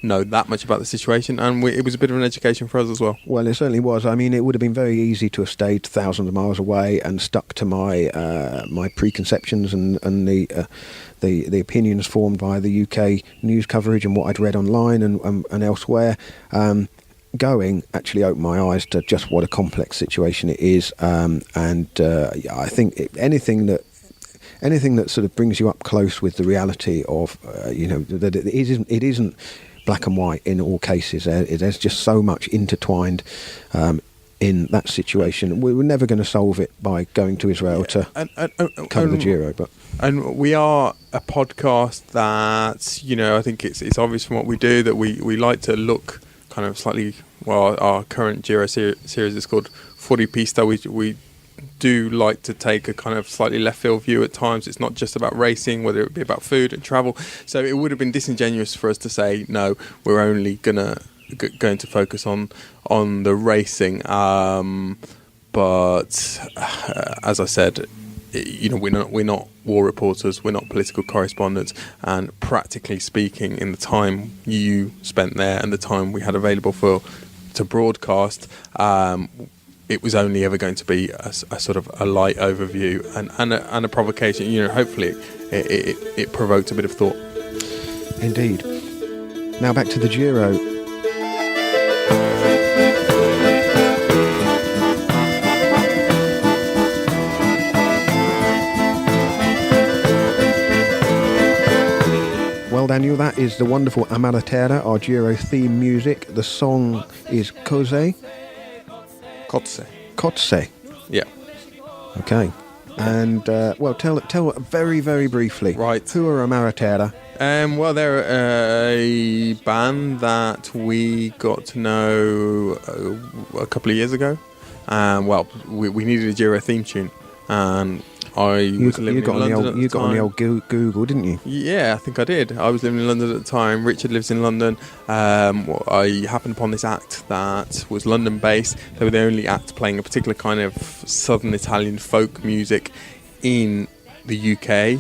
S2: know that much about the situation, and it was a bit of an education for us as well.
S1: Well, it certainly was. I mean, it would have been very easy to have stayed thousands of miles away and stuck to my my preconceptions and the opinions formed by the UK news coverage and what I'd read online and elsewhere. Going actually opened my eyes to just what a complex situation it is, and I think anything that sort of brings you up close with the reality of that it isn't black and white in all cases. There's just so much intertwined in that situation. We were never going to solve it by going to Israel to cover the Giro.
S2: And we are a podcast that, I think it's obvious from what we do that we like to look kind of slightly, well, our current Giro series is called Fuori Pista. We do like to take a kind of slightly left field view at times. It's not just about racing, whether it be about food and travel. So it would have been disingenuous for us to say, no, we're only going to focus on the racing. But as I said, we're not war reporters, we're not political correspondents, and practically speaking, in the time you spent there and the time we had available to broadcast, it was only ever going to be a sort of a light overview and a provocation. Hopefully it provoked a bit of thought.
S1: Indeed. Now back to the Giro. Well, Daniel, that is the wonderful Amaratera, our Giro theme music. The song is Kotze. Kotze.
S2: Yeah.
S1: Okay. And, tell very, very briefly.
S2: Right.
S1: Who are Amaratera?
S2: Well, they're a band that we got to know a couple of years ago. We needed a Giro theme tune. And I was living in London at the time.
S1: You got on the old Google, didn't you?
S2: Yeah, I think I did. I was living in London at the time. Richard lives in London. I happened upon this act that was London-based. They were the only act playing a particular kind of southern Italian folk music in the UK.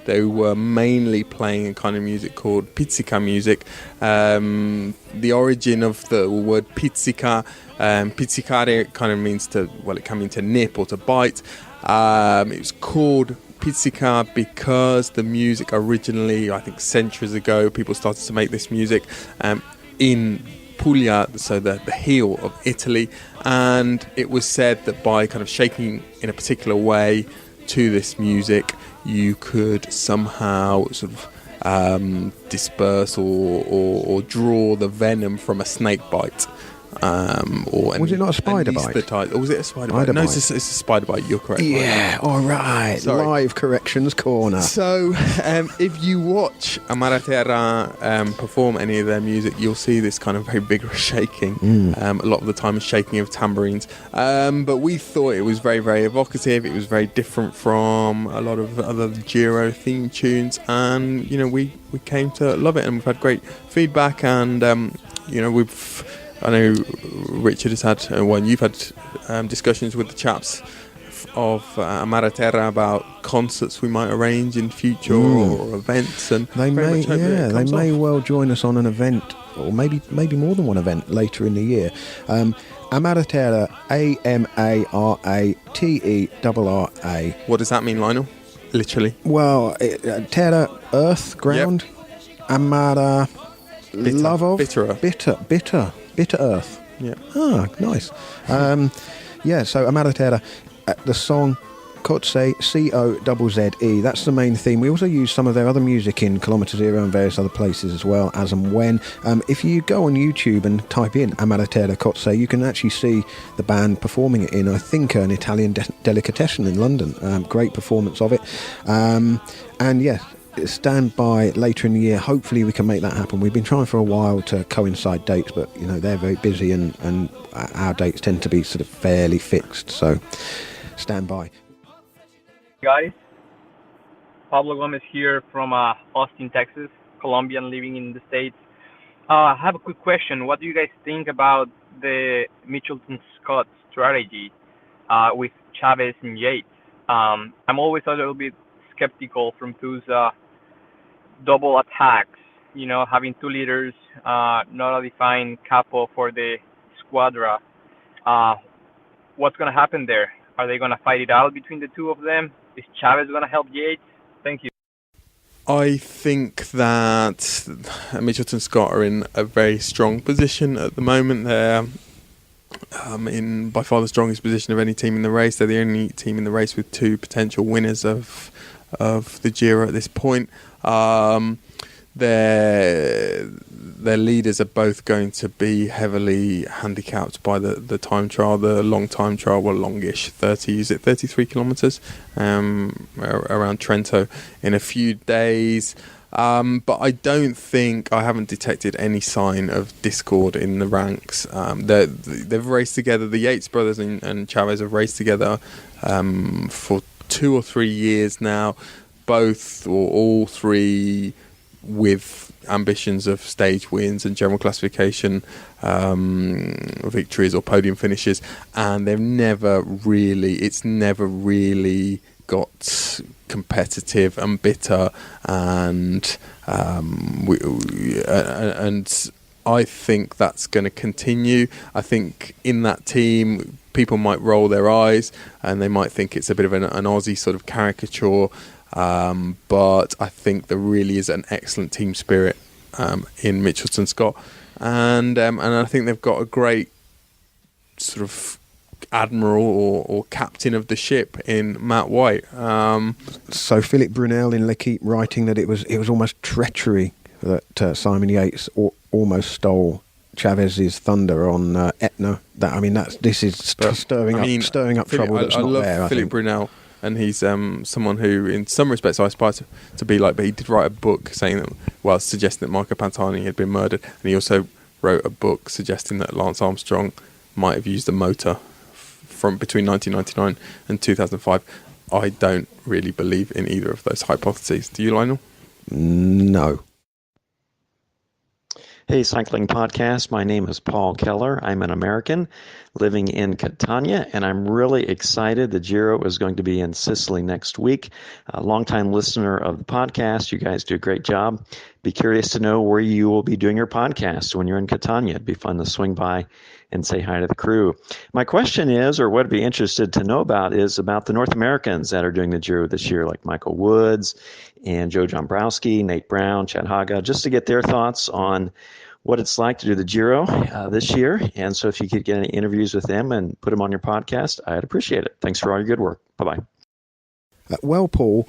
S2: They were mainly playing a kind of music called pizzica music. The origin of the word pizzica, pizzicare kind of means it can mean to nip or to bite. It was called pizzica because the music originally, I think centuries ago, people started to make this music in Puglia, so the heel of Italy, and it was said that by kind of shaking in a particular way to this music, you could somehow sort of disperse or draw the venom from a snake bite.
S1: Was it not a spider bite?
S2: Or was it a spider bite? No, it's a spider bite. You're correct.
S1: Yeah, all right.
S2: Sorry.
S1: Live corrections corner.
S2: So, if you watch Amaratera perform any of their music, you'll see this kind of very vigorous shaking. A lot of the time, it's shaking of tambourines. But we thought it was very, very evocative. It was very different from a lot of other Giro theme tunes, and we came to love it, and we've had great feedback, and I know Richard has had, and you've had discussions with the chaps of Amaratera about concerts we might arrange in future or events, and
S1: they may well join us on an event, or maybe more than one event later in the year. Amaratera, Amaratera.
S2: What does that mean, Lionel? Literally.
S1: Well, terra, earth, ground. Yep. Amara,
S2: bitter,
S1: love of.
S2: Bitter
S1: earth.
S2: Yeah.
S1: Ah, nice. So Amaratera, the song Kotze, Cozze. That's the main theme. We also use some of their other music in Kilometre Zero and various other places as well, as and when. If you go on YouTube and type in Amaratera Kotze, you can actually see the band performing it in, I think, an Italian delicatessen in London. Great performance of it. And yes, stand by later in the year. Hopefully we can make that happen. We've been trying for a while to coincide dates, but they're very busy, and our dates tend to be sort of fairly fixed, so stand by.
S14: Guys, Pablo Gomez here from Austin, Texas, Colombian living in the States. I have a quick question. What do you guys think about the Mitchelton-Scott strategy with Chavez and Yates? I'm always a little bit skeptical from those double attacks, having two leaders, not a defined capo for the squadra. What's going to happen there? Are they going to fight it out between the two of them? Is Chavez going to help Yates? Thank you.
S2: I think that Mitchelton-Scott are in a very strong position at the moment. They're in by far the strongest position of any team in the race. They're the only team in the race with two potential winners of the Giro at this point. Their leaders are both going to be heavily handicapped by the time trial, the long time trial, longish, 33 kilometres around Trento in a few days. But I haven't detected any sign of discord in the ranks. They've raced together. The Yates brothers and Chavez have raced together for 2 or 3 years now, both or all three with ambitions of stage wins and general classification victories or podium finishes, and it's never really got competitive and bitter, and I think that's going to continue. I think in that team people might roll their eyes and they might think it's a bit of an Aussie sort of caricature, but I think there really is an excellent team spirit in Mitchelton-Scott, and I think they've got a great sort of admiral or captain of the ship in Matt White.
S1: So Philip Brunel in L'Equipe writing that it was almost treachery that Simon Yates almost stole Chavez's thunder on Etna. This is stirring up trouble that's not there. I love
S2: Philip Brunel, and he's someone who, in some respects, I aspire to be like. But he did write a book suggesting that Marco Pantani had been murdered, and he also wrote a book suggesting that Lance Armstrong might have used a motor from between 1999 and 2005. I don't really believe in either of those hypotheses. Do you, Lionel?
S1: No.
S15: Hey, Cycling Podcast. My name is Paul Keller. I'm an American living in Catania, and I'm really excited. The Giro is going to be in Sicily next week. A longtime listener of the podcast. You guys do a great job. Be curious to know where you will be doing your podcast when you're in Catania. It'd be fun to swing by and say hi to the crew. My question is, or what I'd be interested to know about, is about the North Americans that are doing the Giro this year, like Michael Woods and Joe Dombrowski, Nate Brown, Chad Haga, just to get their thoughts on what it's like to do the Giro this year. And so if you could get any interviews with them and put them on your podcast, I'd appreciate it. Thanks for all your good work. Bye-bye.
S1: Well, Paul,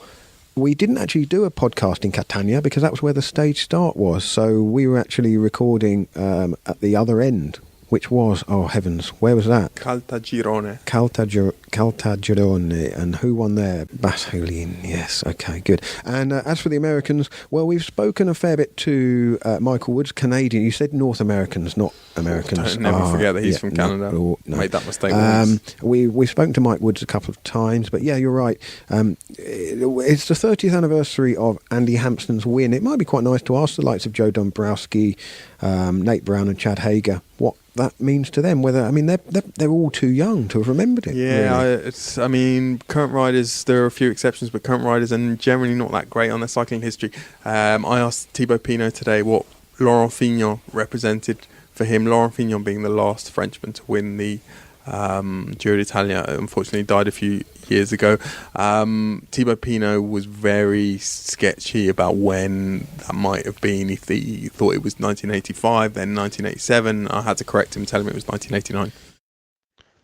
S1: we didn't actually do a podcast in Catania because that was where the stage start was. So we were actually recording at the other end, which was, oh heavens, where was that?
S2: Caltagirone.
S1: Caltagirone. And who won there? Battalion. Yes, okay, good. And as for the Americans, well, we've spoken a fair bit to Michael Woods, Canadian. You said North Americans, not Americans.
S2: Don't never forget that he's from Canada.
S1: No.
S2: Made that mistake once.
S1: We've spoken to Mike Woods a couple of times, but yeah, you're right. It's the 30th anniversary of Andy Hampston's win. It might be quite nice to ask the likes of Joe Dombrowski, Nate Brown and Chad Haga what that means to them. Whether, I mean, they're all too young to have remembered it.
S2: Yeah,
S1: really.
S2: Current riders, there are a few exceptions, but current riders are generally not that great on their cycling history. I asked Thibaut Pinot today what Laurent Fignon represented for him. Laurent Fignon being the last Frenchman to win the Giro d'Italia, unfortunately died a few years ago. Thibaut Pinot was very sketchy about when that might have been. He thought it was 1985, then 1987. I had to correct him, tell him it was 1989.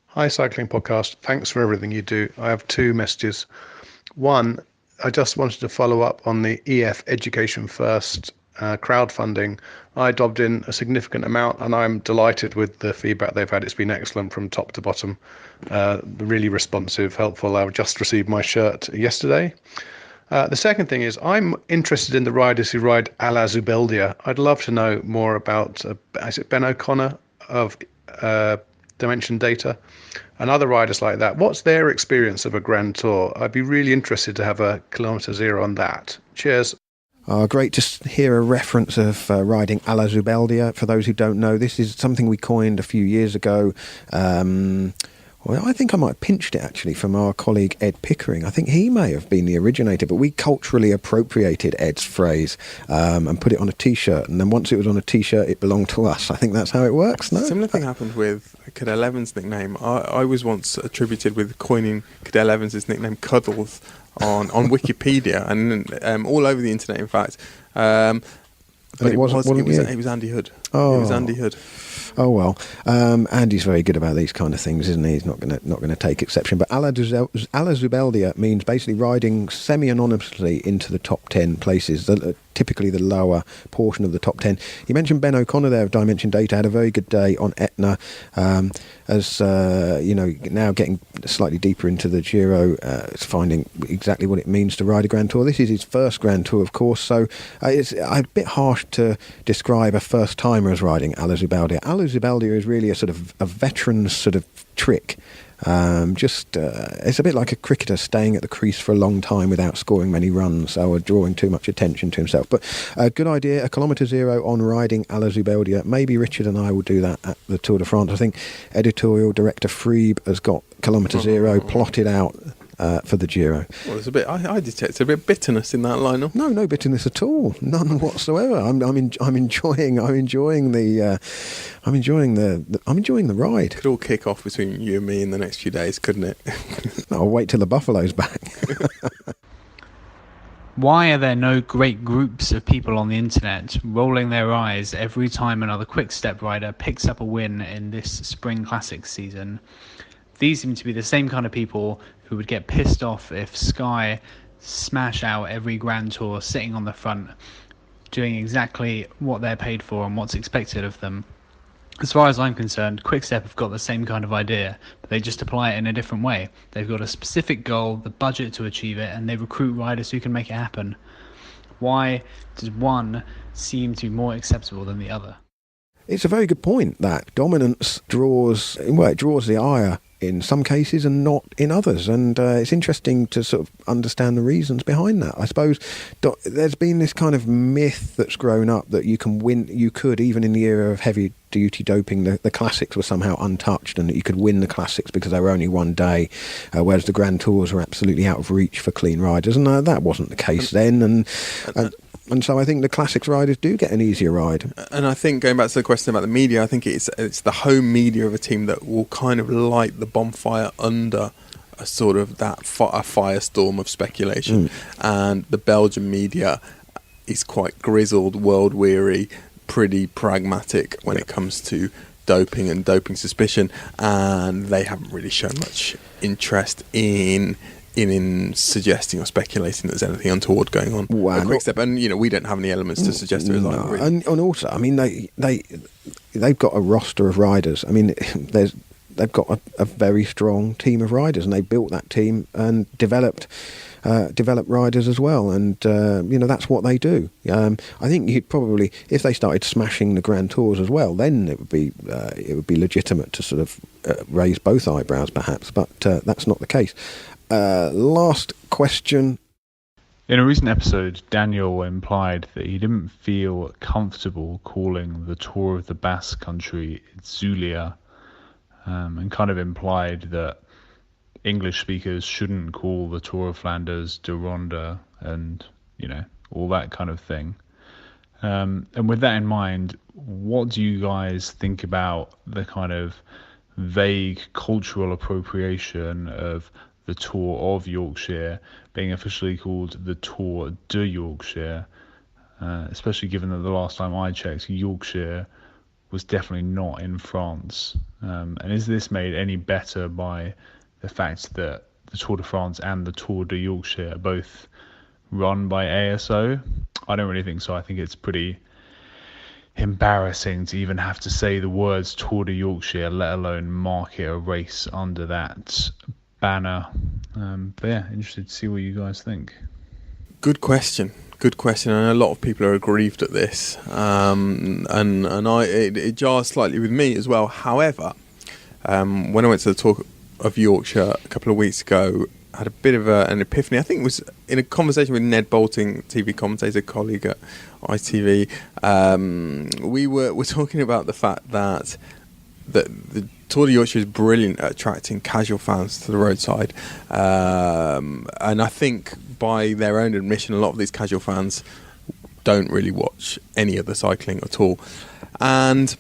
S10: Hi, Cycling Podcast. Thanks for everything you do. I have two messages. One, I just wanted to follow up on the EF Education First crowdfunding. I dobbed in a significant amount and I'm delighted with the feedback they've had. It's been excellent from top to bottom, really responsive, helpful. I've just received my shirt yesterday. The second thing is I'm interested in the riders who ride a la Zubeldia. I'd love to know more about, is it Ben O'Connor of Dimension Data and other riders like that? What's their experience of a Grand Tour? I'd be really interested to have a kilometre zero on that. Cheers.
S1: Great to hear a reference of riding a la Zubeldia. For those who don't know, this is something we coined a few years ago. Well, I think I might have pinched it actually from our colleague Ed Pickering. I think he may have been the originator, but we culturally appropriated Ed's phrase and put it on a T-shirt. And then once it was on a T-shirt, it belonged to us. I think that's how it works, no?
S2: Similar thing happened with Cadel Evans' nickname. I was once attributed with coining Cadel Evans' nickname Cuddles on Wikipedia and all over the internet, in fact. But it was Andy Hood.
S1: Oh.
S2: It was Andy Hood.
S1: Oh well, Andy's very good about these kind of things, isn't he? He's not going to take exception. But a la Zubeldia means basically riding semi-anonymously into the top 10 places, typically the lower portion of the top 10. You mentioned Ben O'Connor there of Dimension Data, had a very good day on Etna. As now getting slightly deeper into the Giro, finding exactly what it means to ride a Grand Tour. This is his first Grand Tour, of course, so it's a bit harsh to describe a first-timer as riding a la Zubeldia. A la Zubeldia is really a sort of a veteran's sort of trick. It's a bit like a cricketer staying at the crease for a long time without scoring many runs or drawing too much attention to himself. But a good idea, a kilometre zero on riding a la Zubeldia. Maybe Richard and I will do that at the Tour de France. I think editorial director Freeb has got kilometre zero plotted out for the Giro.
S2: Well, there's a bit. I detect a bit of bitterness in that, Lionel.
S1: No bitterness at all. None whatsoever. I'm enjoying the ride.
S2: Could all kick off between you and me in the next few days, couldn't it?
S1: I'll wait till the buffalo's back.
S12: Why are there no great groups of people on the internet rolling their eyes every time another quick-step rider picks up a win in this Spring Classics season? These seem to be the same kind of people who would get pissed off if Sky smash out every Grand Tour sitting on the front, doing exactly what they're paid for and what's expected of them. As far as I'm concerned, Quickstep have got the same kind of idea, but they just apply it in a different way. They've got a specific goal, the budget to achieve it, and they recruit riders who can make it happen. Why does one seem to be more acceptable than the other?
S1: It's a very good point that dominance draws the ire in some cases and not in others. And it's interesting to sort of understand the reasons behind that. I suppose there's been this kind of myth that's grown up that you could, even in the era of heavy duty doping, the classics were somehow untouched, and that you could win the classics because they were only one day, whereas the Grand Tours were absolutely out of reach for clean riders. And that wasn't the case then. And so I think the classics riders do get an easier ride.
S2: And I think, going back to the question about the media, I think it's the home media of a team that will kind of light the bonfire under a sort of a firestorm of speculation. And the Belgian media is quite grizzled, world-weary, pretty pragmatic when it comes to doping and doping suspicion, and they haven't really shown much interest in suggesting or speculating that there's anything untoward going on.
S1: Wow.
S2: A quick step, and we don't have any elements to suggest there is.
S1: No. And also, I mean, they've got a roster of riders. I mean, they've got a very strong team of riders, and they built that team and developed riders as well, and that's what they do. I think you'd probably, if they started smashing the Grand Tours as well, then it would be legitimate to sort of raise both eyebrows, perhaps. But that's not the case. Last question.
S16: In a recent episode, Daniel implied that he didn't feel comfortable calling the Tour of the Basque Country Zulia, and kind of implied that English speakers shouldn't call the Tour of Flanders de Ronde and, all that kind of thing. And with that in mind, what do you guys think about the kind of vague cultural appropriation of the Tour of Yorkshire being officially called the Tour de Yorkshire, especially given that the last time I checked, Yorkshire was definitely not in France. And is this made any better by the fact that the Tour de France and the Tour de Yorkshire are both run by ASO? I don't really think so. I think it's pretty embarrassing to even have to say the words Tour de Yorkshire, let alone market a race under that banner. But yeah, interested to see what you guys think.
S2: Good question. And a lot of people are aggrieved at this, and it jars slightly with me as well. However, when I went to the Tour of Yorkshire a couple of weeks ago, I had a bit of an epiphany. I think it was in a conversation with Ned Bolting, TV commentator, colleague at ITV. We were talking about the fact that the Tour de Yorkshire is brilliant at attracting casual fans to the roadside, and I think by their own admission, a lot of these casual fans don't really watch any of the cycling at all. And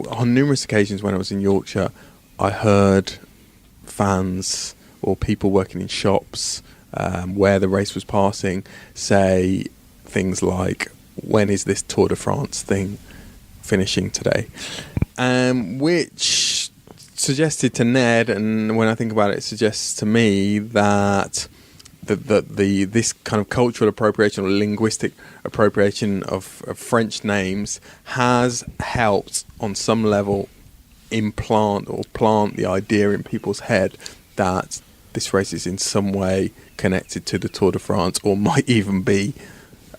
S2: on numerous occasions when I was in Yorkshire, I heard fans or people working in shops where the race was passing say things like, when is this Tour de France thing finishing today? Which suggested to Ned, and when I think about it, it suggests to me that this kind of cultural appropriation or linguistic appropriation of French names has helped on some level plant the idea in people's head that this race is in some way connected to the Tour de France, or might even be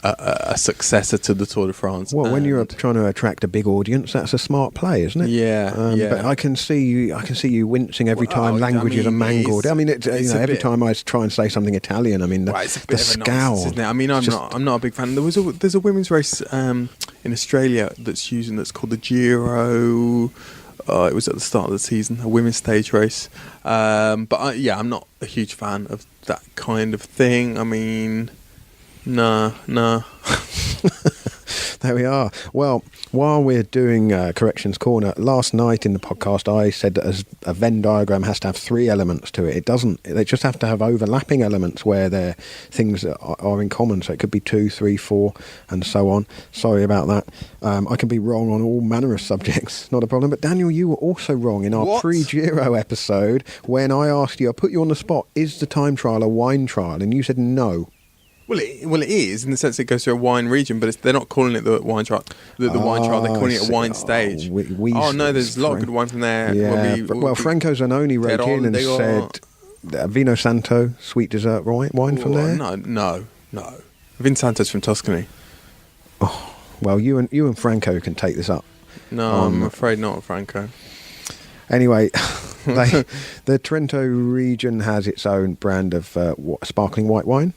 S2: a successor to the Tour de France.
S1: Well, when you're trying to attract a big audience, that's a smart play, isn't it?
S2: Yeah.
S1: But I can see you wincing every time languages are mangled. Every time I try and say something Italian,
S2: it's a bit
S1: the
S2: of a
S1: scowl.
S2: nonsense, isn't it? I'm not a big fan. There's a women's race in Australia that's called the Giro. It was at the start of the season, a women's stage race. But I'm not a huge fan of that kind of thing. No.
S1: There we are. Well, while we're doing Corrections Corner, last night in the podcast I said that a Venn diagram has to have 3 elements to it. It doesn't. They just have to have overlapping elements where they're things that are in common. So it could be 2, 3, 4, and so on. Sorry about that. I can be wrong on all manner of subjects. Not a problem. But Daniel, you were also wrong in our pre-Giro episode when I asked you, I put you on the spot, is the time trial a wine trial? And you said no.
S2: Well, it is in the sense it goes to a wine region, but they're not calling it the wine trial. The wine trial, they're calling it a wine stage. There's a lot of good wine from there.
S1: Yeah, Franco Zanoni wrote in and said Vino Santo, sweet dessert wine from there.
S2: No. Vin Santo's from Tuscany.
S1: Oh, well, you and Franco can take this up.
S2: No, I'm afraid not, Franco.
S1: Anyway. The Trento region has its own brand of sparkling white wine.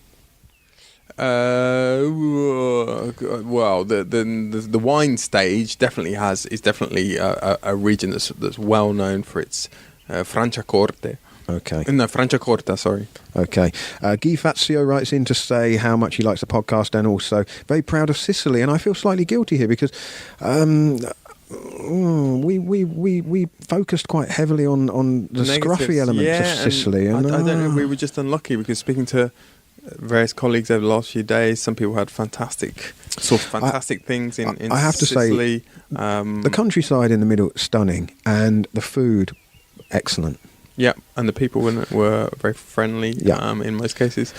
S2: Well, the wine stage is definitely a region that's well known for its Franciacorta.
S1: Okay.
S2: No, Franciacorta, sorry.
S1: Okay. Guy Fazio writes in to say how much he likes the podcast and also very proud of Sicily. And I feel slightly guilty here because we focused quite heavily on the scruffy elements of Sicily.
S2: And I don't know, we were just unlucky because speaking to various colleagues over the last few days, some people had fantastic things in
S1: I have
S2: Sicily.
S1: To say, the countryside in the middle, stunning, and the food, excellent.
S2: Yeah, and the people were very friendly in most cases.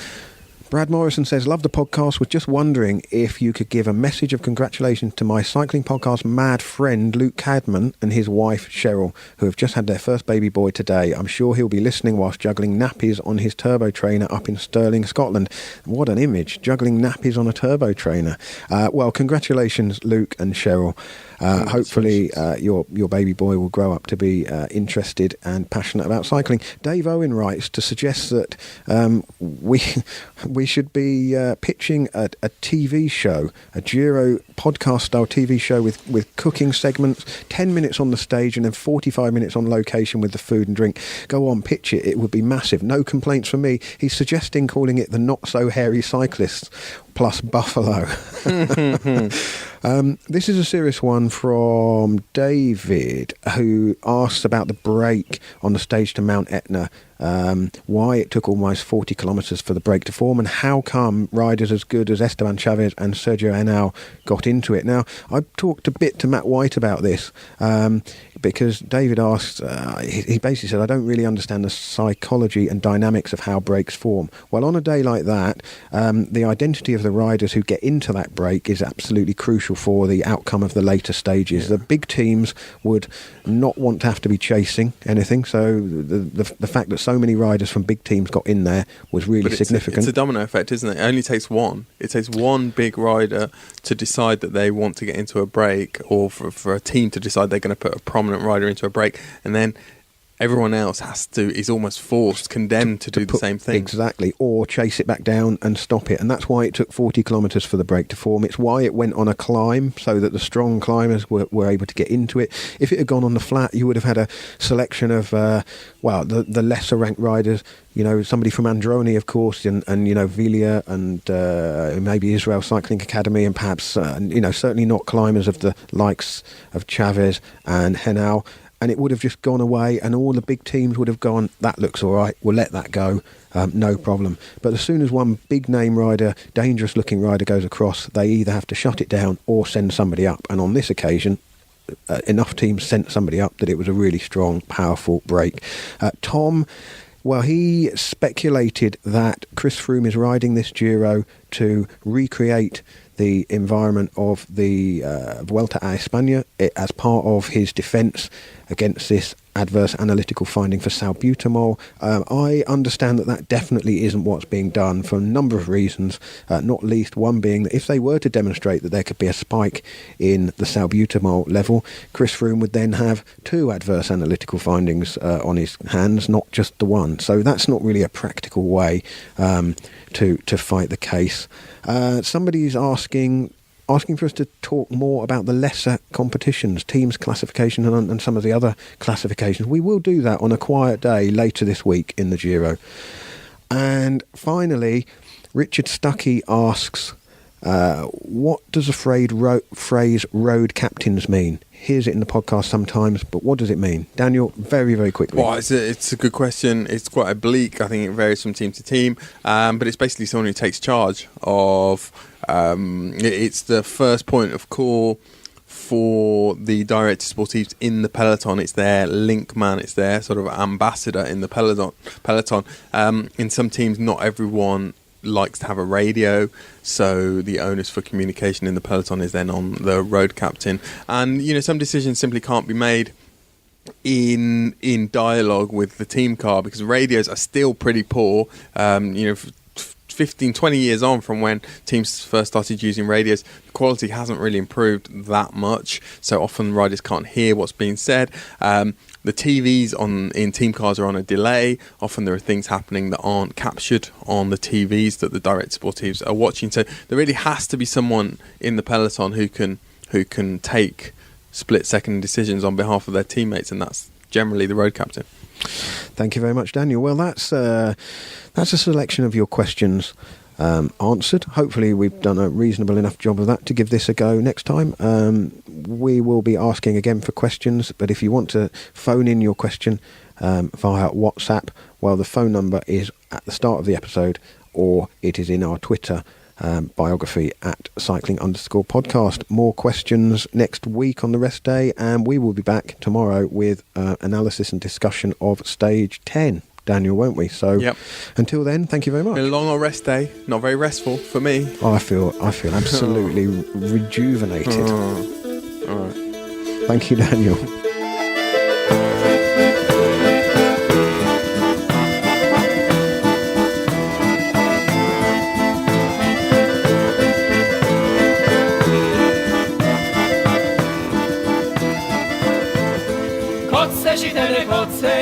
S1: Brad Morrison says, love the podcast, was just wondering if you could give a message of congratulations to my cycling podcast mad friend Luke Cadman and his wife Cheryl, who have just had their first baby boy today. I'm sure he'll be listening whilst juggling nappies on his turbo trainer up in Stirling, Scotland. What an image, juggling nappies on a turbo trainer. Well, congratulations Luke and Cheryl. Hopefully your baby boy will grow up to be interested and passionate about cycling. Dave Owen writes to suggest that we should be pitching a TV show, a Giro podcast-style TV show with cooking segments, 10 minutes on the stage and then 45 minutes on location with the food and drink. Go on, pitch it. It would be massive. No complaints from me. He's suggesting calling it the Not-So-Hairy Cyclists plus Buffalo. This is a serious one from David, who asks about the break on the stage to Mount Etna, why it took almost 40 kilometres for the break to form, and how come riders as good as Esteban Chavez and Sergio Henao got into it. Now, I talked a bit to Matt White about this, because David asked, he basically said, I don't really understand the psychology and dynamics of how breaks form. Well, on a day like that, the identity of the riders who get into that break is absolutely crucial for the outcome of the later stages. Yeah. The big teams would not want to have to be chasing anything, so the fact that so many riders from big teams got in there was really significant.
S2: It's a domino effect, isn't it? It only takes one. It takes one big rider to decide that they want to get into a break, or for a team to decide they're going to put a prominent rider into a break, and then everyone else is almost condemned to do the same thing.
S1: Exactly, or chase it back down and stop it. And that's why it took 40 kilometres for the break to form. It's why it went on a climb, so that the strong climbers were able to get into it. If it had gone on the flat, you would have had a selection of, the lesser ranked riders, somebody from Androni, of course, and Vilia and maybe Israel Cycling Academy, and perhaps, certainly not climbers of the likes of Chavez and Henao. And it would have just gone away, and all the big teams would have gone, that looks all right, we'll let that go, no problem. But as soon as one big name rider, dangerous looking rider goes across, they either have to shut it down or send somebody up. And on this occasion, enough teams sent somebody up that it was a really strong, powerful break. Tom, well, he speculated that Chris Froome is riding this Giro to recreate the environment of the Vuelta a España as part of his defence against this adverse analytical finding for salbutamol. I understand that definitely isn't what's being done for a number of reasons, not least one being that if they were to demonstrate that there could be a spike in the salbutamol level, Chris Froome would then have two adverse analytical findings on his hands, not just the one. So that's not really a practical way to fight the case. Somebody's asking for us to talk more about the lesser competitions, teams classification and some of the other classifications. We will do that on a quiet day later this week in the Giro. And finally, Richard Stuckey asks, what does the phrase road captains mean? Hears it in the podcast sometimes, but what does it mean? Daniel, very, very quickly.
S2: Well, it's a good question. It's quite oblique. I think it varies from team to team, but it's basically someone who takes charge of... it's the first point of call for the director sportifs in the peloton. It's their link man. It's their sort of ambassador in the peloton. In some teams, not everyone likes to have a radio, so the onus for communication in the peloton is then on the road captain. And some decisions simply can't be made in dialogue with the team car because radios are still pretty poor. 15, 20 years on from when teams first started using radios. The quality hasn't really improved that much, so often riders can't hear what's being said. The TVs in team cars are on a delay. Often there are things happening that aren't captured on the TVs that the direct sportives are watching. So there really has to be someone in the peloton who can take split-second decisions on behalf of their teammates, and that's generally the road captain.
S1: Thank you very much, Daniel. Well, that's a selection of your questions answered. Hopefully we've done a reasonable enough job of that to give this a go next time. We will be asking again for questions, but if you want to phone in your question via WhatsApp, well, the phone number is at the start of the episode, or it is in our Twitter biography at cycling_podcast. More questions next week on the rest day, and we will be back tomorrow with analysis and discussion of stage 10. Daniel, won't we? So until then, thank you very much.
S2: Been a long old rest day, not very restful for me.
S1: Oh, I feel absolutely rejuvenated.
S2: All right.
S1: Thank you, Daniel.
S17: Kotse